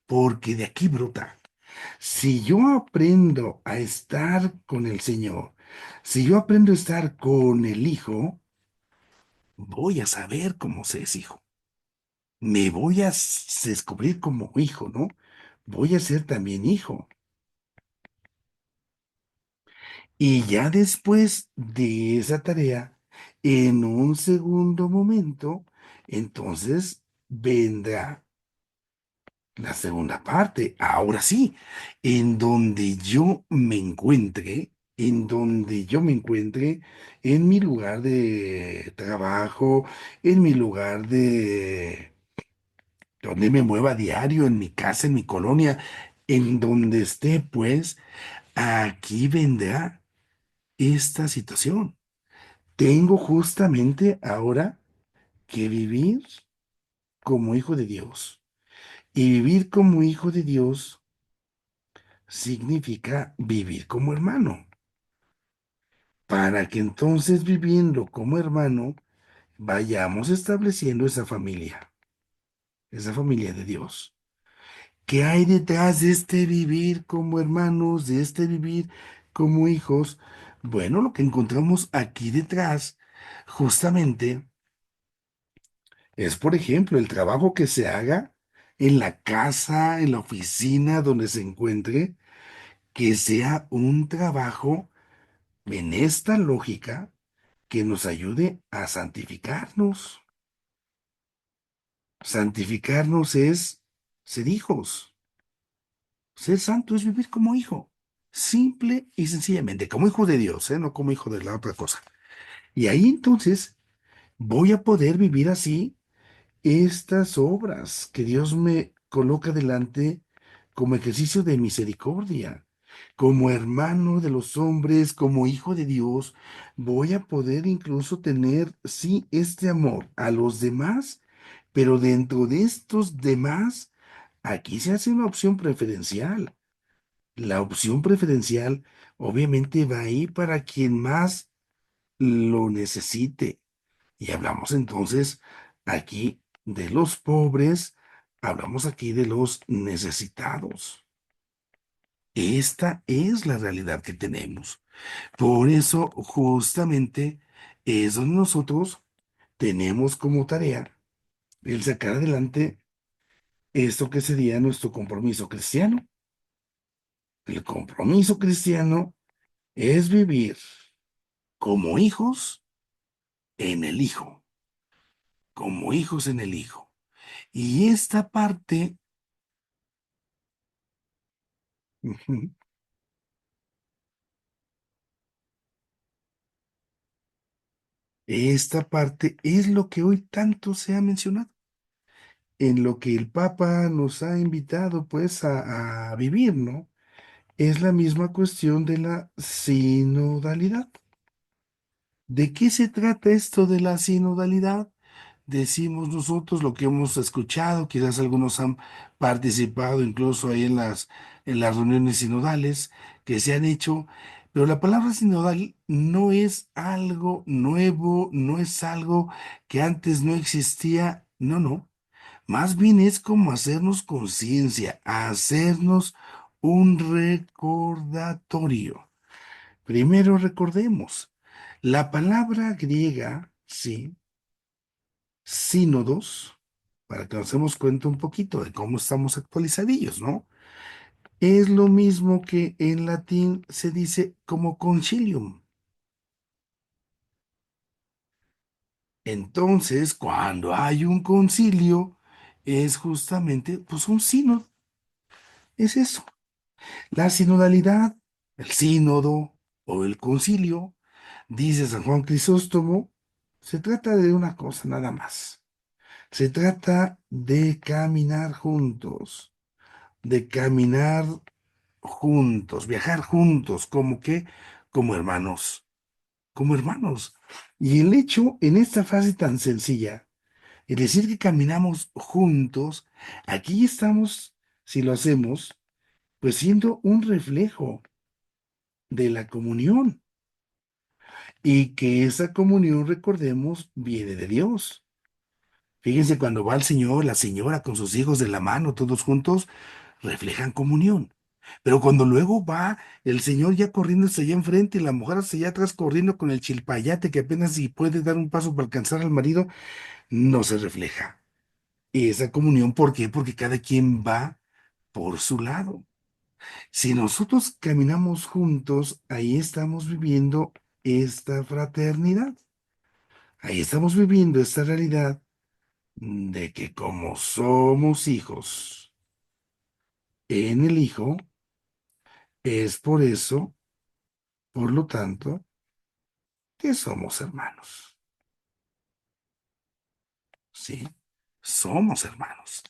porque de aquí brota. Si yo aprendo a estar con el Señor, si yo aprendo a estar con el Hijo, voy a saber cómo se es hijo. Me voy a descubrir como hijo, ¿no? Voy a ser también hijo. Y ya después de esa tarea, en un segundo momento, entonces vendrá la segunda parte. Ahora sí, en donde yo me encuentre, en donde yo me encuentre, en mi lugar de trabajo, en mi lugar de donde me mueva a diario, en mi casa, en mi colonia, en donde esté, pues, aquí vendrá esta situación. Tengo justamente ahora que vivir como hijo de Dios. Y vivir como hijo de Dios significa vivir como hermano. Para que entonces viviendo como hermano, vayamos estableciendo esa familia de Dios. ¿Qué hay detrás de este vivir como hermanos, de este vivir como hijos? Bueno, lo que encontramos aquí detrás, justamente, es, por ejemplo, el trabajo que se haga en la casa, en la oficina donde se encuentre, que sea un trabajo en esta lógica que nos ayude a santificarnos. Santificarnos es ser hijos. Ser santo es vivir como hijo. Simple y sencillamente, como hijo de Dios, ¿eh? No como hijo de la otra cosa. Y ahí entonces voy a poder vivir así estas obras que Dios me coloca delante como ejercicio de misericordia. Como hermano de los hombres, como hijo de Dios, voy a poder incluso tener, sí, este amor a los demás, pero dentro de estos demás, aquí se hace una opción preferencial. La opción preferencial obviamente va ahí para quien más lo necesite. Y hablamos entonces aquí de los pobres, hablamos aquí de los necesitados. Esta es la realidad que tenemos. Por eso justamente es donde nosotros tenemos como tarea el sacar adelante esto que sería nuestro compromiso cristiano. El compromiso cristiano es vivir como hijos en el Hijo, como hijos en el Hijo. Y esta parte, ujú, esta parte es lo que hoy tanto se ha mencionado, en lo que el Papa nos ha invitado pues a vivir, ¿no? Es la misma cuestión de la sinodalidad. ¿De qué se trata esto de la sinodalidad? Decimos nosotros lo que hemos escuchado, quizás algunos han participado incluso ahí en las reuniones sinodales que se han hecho, pero la palabra sinodal no es algo nuevo, no es algo que antes no existía, no, no, más bien es como hacernos conciencia, hacernos un recordatorio. Primero recordemos, la palabra griega, sí, sínodos, para que nos demos cuenta un poquito de cómo estamos actualizadillos, ¿no? Es lo mismo que en latín se dice como concilium. Entonces, cuando hay un concilio, es justamente, pues, un sínodo. Es eso. La sinodalidad, el sínodo o el concilio, dice San Juan Crisóstomo, se trata de una cosa nada más. Se trata de caminar juntos, de caminar juntos, viajar juntos, como que, como hermanos, como hermanos. Y el hecho en esta fase tan sencilla, es decir que caminamos juntos, aquí estamos, si lo hacemos, pues siendo un reflejo de la comunión. y que esa comunión, recordemos, viene de Dios. Fíjense, cuando va el Señor, la señora con sus hijos de la mano, todos juntos, reflejan comunión. Pero cuando luego va el Señor ya corriendo hacia allá enfrente y la mujer hacia allá atrás corriendo con el chilpayate que apenas si puede dar un paso para alcanzar al marido, no se refleja esa comunión. ¿Por qué? Porque cada quien va por su lado. Si nosotros caminamos juntos, ahí estamos viviendo esta fraternidad. Ahí estamos viviendo esta realidad de que como somos hijos en el Hijo, es por eso, por lo tanto, que somos hermanos. ¿Sí? Somos hermanos.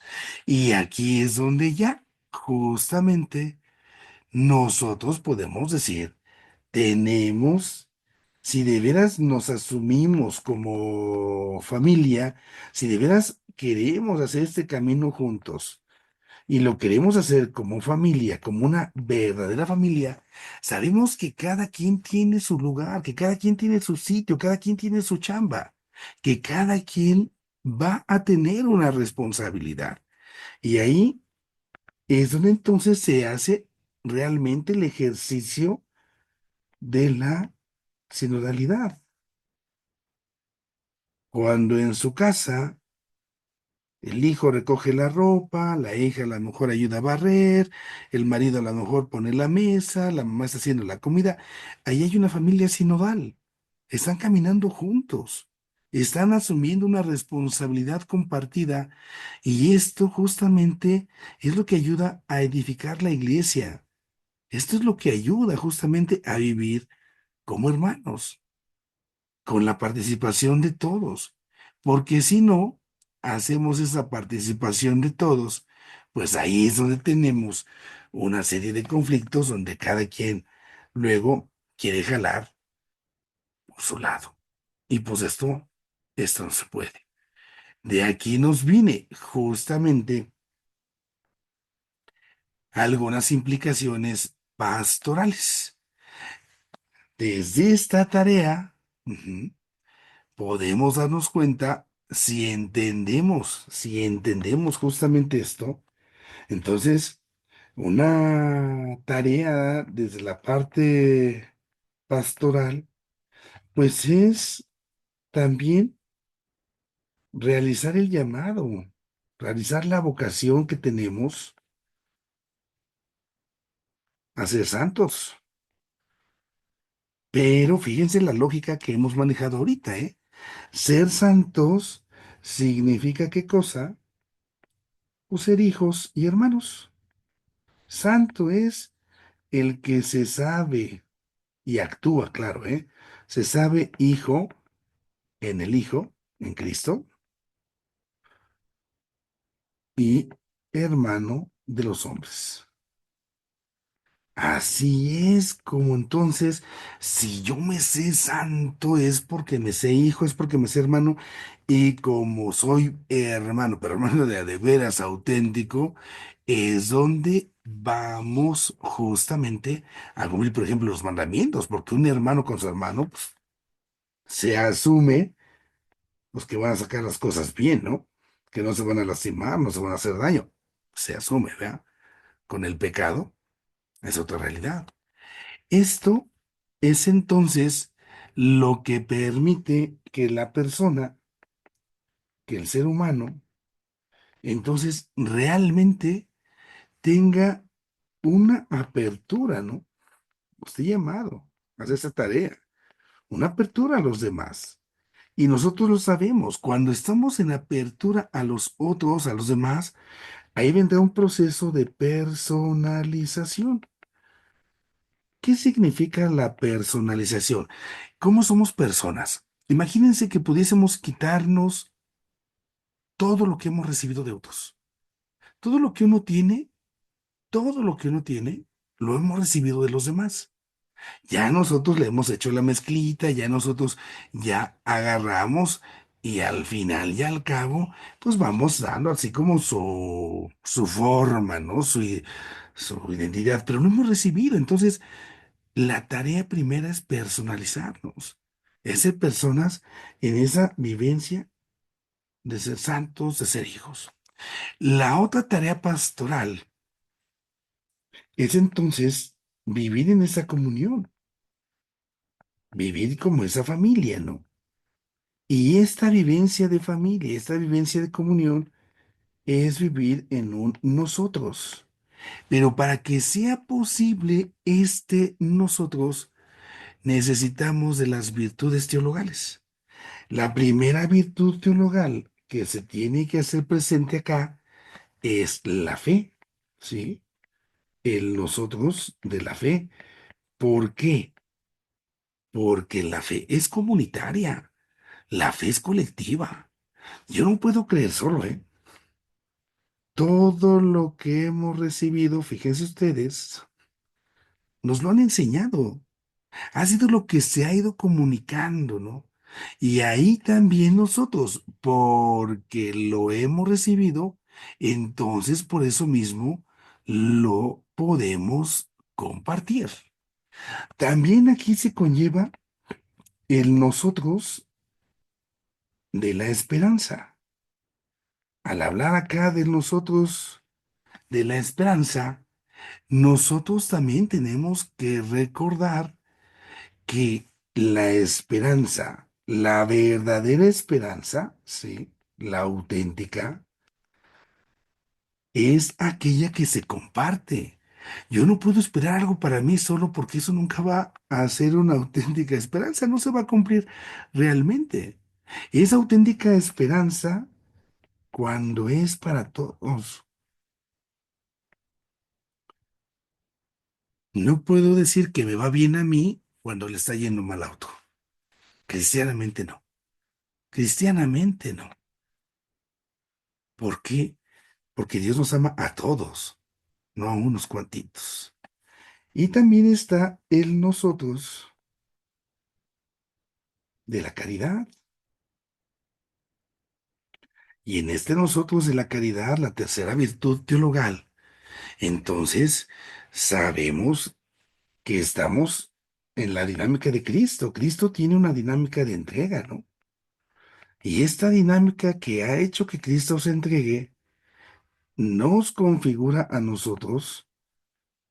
Y aquí es donde ya justamente nosotros podemos decir, tenemos, si de veras nos asumimos como familia, si de veras queremos hacer este camino juntos y lo queremos hacer como familia, como una verdadera familia, sabemos que cada quien tiene su lugar, que cada quien tiene su sitio, cada quien tiene su chamba, que cada quien va a tener una responsabilidad. Y ahí es donde entonces se hace realmente el ejercicio de la sinodalidad. Cuando en su casa el hijo recoge la ropa, la hija a lo mejor ayuda a barrer, el marido a lo mejor pone la mesa, la mamá está haciendo la comida. Ahí hay una familia sinodal. Están caminando juntos. Están asumiendo una responsabilidad compartida y esto justamente es lo que ayuda a edificar la iglesia. Esto es lo que ayuda justamente a vivir como hermanos, con la participación de todos, porque si no hacemos esa participación de todos, pues ahí es donde tenemos una serie de conflictos donde cada quien luego quiere jalar por su lado. Y pues esto no se puede. De aquí nos viene justamente algunas implicaciones pastorales. Desde esta tarea, ujú, podemos darnos cuenta si entendemos justamente esto, entonces una tarea desde la parte pastoral, pues es también realizar el llamado, realizar la vocación que tenemos a ser santos. Pero fíjense la lógica que hemos manejado ahorita, ¿eh? Ser santos significa qué cosa? Pues ser hijos y hermanos. Santo es el que se sabe y actúa, claro, ¿eh? Se sabe hijo en el Hijo, en Cristo, y hermano de los hombres. Así es como entonces, si yo me sé santo es porque me sé hijo, es porque me sé hermano, y como soy hermano, pero hermano de a de veras auténtico, es donde vamos justamente a cumplir, por ejemplo, los mandamientos, porque un hermano con su hermano pues, se asume pues, que van a sacar las cosas bien, ¿no? Que no se van a lastimar, no se van a hacer daño. Se asume, ¿verdad? Con el pecado es otra realidad. Esto es entonces lo que permite que la persona, que el ser humano, entonces realmente tenga una apertura, ¿no? Usted llamado a hacer esa tarea, una apertura a los demás. Y nosotros lo sabemos, cuando estamos en apertura a los otros, a los demás, ahí vendrá un proceso de personalización. ¿Qué significa la personalización? ¿Cómo somos personas? Imagínense que pudiésemos quitarnos todo lo que hemos recibido de otros. Todo lo que uno tiene, todo lo que uno tiene, lo hemos recibido de los demás. Ya nosotros le hemos hecho la mezclita, ya nosotros ya agarramos y al final y al cabo, pues vamos dando así como su forma, ¿no? Su identidad, pero no hemos recibido. Entonces, la tarea primera es personalizarnos. es ser personas en esa vivencia de ser santos, de ser hijos. La otra tarea pastoral es entonces vivir en esa comunión, vivir como esa familia, ¿no? Y esta vivencia de familia, esta vivencia de comunión es vivir en un nosotros. Pero para que sea posible este nosotros, necesitamos de las virtudes teologales. La primera virtud teologal que se tiene que hacer presente acá es la fe, ¿sí? El nosotros de la fe. ¿Por qué? Porque la fe es comunitaria, la fe es colectiva. Yo no puedo creer solo, ¿eh? Todo lo que hemos recibido, fíjense ustedes, nos lo han enseñado. Ha sido lo que se ha ido comunicando, ¿no? Y ahí también nosotros, porque lo hemos recibido, entonces por eso mismo lo podemos compartir. También aquí se conlleva el nosotros de la esperanza. Al hablar acá de nosotros de la esperanza, nosotros también tenemos que recordar que la esperanza, la verdadera esperanza, sí, la auténtica, es aquella que se comparte. Yo no puedo esperar algo para mí solo porque eso nunca va a ser una auténtica esperanza, no se va a cumplir realmente. Esa auténtica esperanza, cuando es para todos, no puedo decir que me va bien a mí cuando le está yendo mal a otro. Cristianamente no. Cristianamente no. ¿Por qué? Porque Dios nos ama a todos, no a unos cuantitos. Y también está el nosotros de la caridad. Y en este nosotros de la caridad, la tercera virtud teologal, entonces sabemos que estamos en la dinámica de Cristo. Cristo tiene una dinámica de entrega, ¿no? Y esta dinámica que ha hecho que Cristo se entregue, nos configura a nosotros.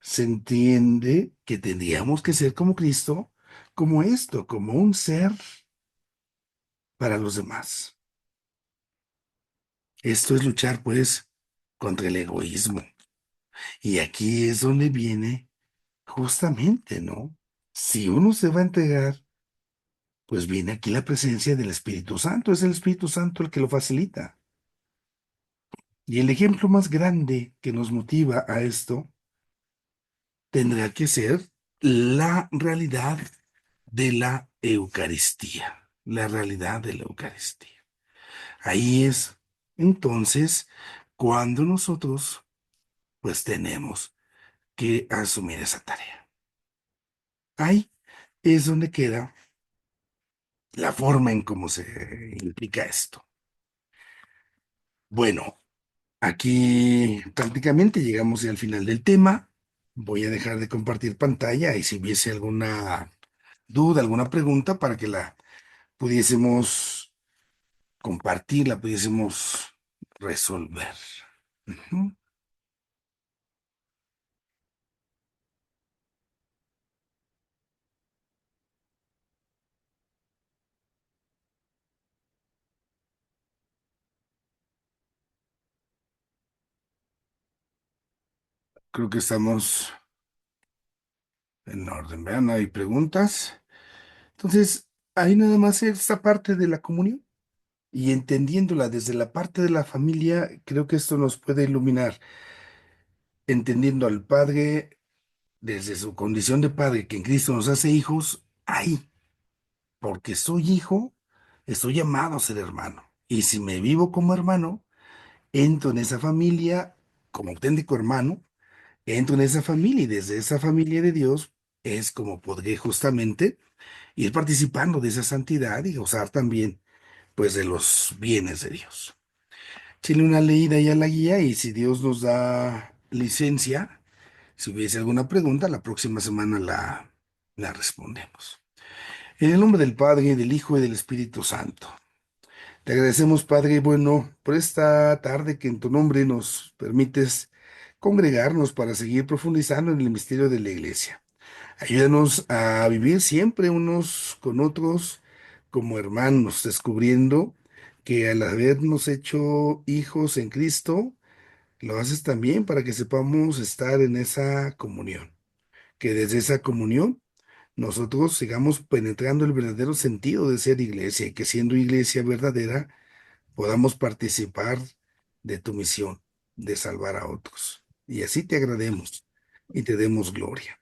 Se entiende que tendríamos que ser como Cristo, como esto, como un ser para los demás. Esto es luchar, pues, contra el egoísmo. Y aquí es donde viene justamente, ¿no? Si uno se va a entregar, pues viene aquí la presencia del Espíritu Santo. Es el Espíritu Santo el que lo facilita. Y el ejemplo más grande que nos motiva a esto tendrá que ser la realidad de la Eucaristía. La realidad de la Eucaristía. Ahí es, entonces, cuando nosotros, pues, tenemos que asumir esa tarea. Ahí es donde queda la forma en cómo se implica esto. Bueno, aquí prácticamente llegamos ya al final del tema. Voy a dejar de compartir pantalla y si hubiese alguna duda, alguna pregunta para que la pudiésemos compartir, la pudiésemos resolver. Ujú. Creo que estamos en orden, ¿vean? No hay preguntas. Entonces, ahí nada más esta parte de la comunión y entendiéndola desde la parte de la familia, creo que esto nos puede iluminar, entendiendo al Padre desde su condición de Padre, que en Cristo nos hace hijos, ahí, porque soy hijo, estoy llamado a ser hermano. Y si me vivo como hermano, entro en esa familia como auténtico hermano, entro en esa familia y desde esa familia de Dios es como podré justamente ir participando de esa santidad y gozar también, pues, de los bienes de Dios. Tiene una leída ya la guía y si Dios nos da licencia, si hubiese alguna pregunta, la próxima semana la respondemos. En el nombre del Padre, del Hijo y del Espíritu Santo. Te agradecemos, Padre bueno, por esta tarde que en tu nombre nos permites congregarnos para seguir profundizando en el misterio de la Iglesia. Ayúdanos a vivir siempre unos con otros como hermanos, descubriendo que al habernos hecho hijos en Cristo, lo haces también para que sepamos estar en esa comunión, que desde esa comunión nosotros sigamos penetrando el verdadero sentido de ser iglesia y que siendo iglesia verdadera podamos participar de tu misión de salvar a otros. Y así te agrademos y te demos gloria.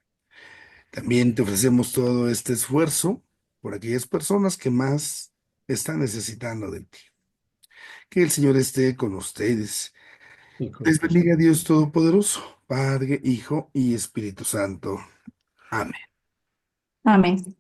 También te ofrecemos todo este esfuerzo por aquellas personas que más están necesitando de ti. Que el Señor esté con ustedes. Y con Les tu bendiga espíritu. Dios Todopoderoso, Padre, Hijo y Espíritu Santo. Amén. Amén.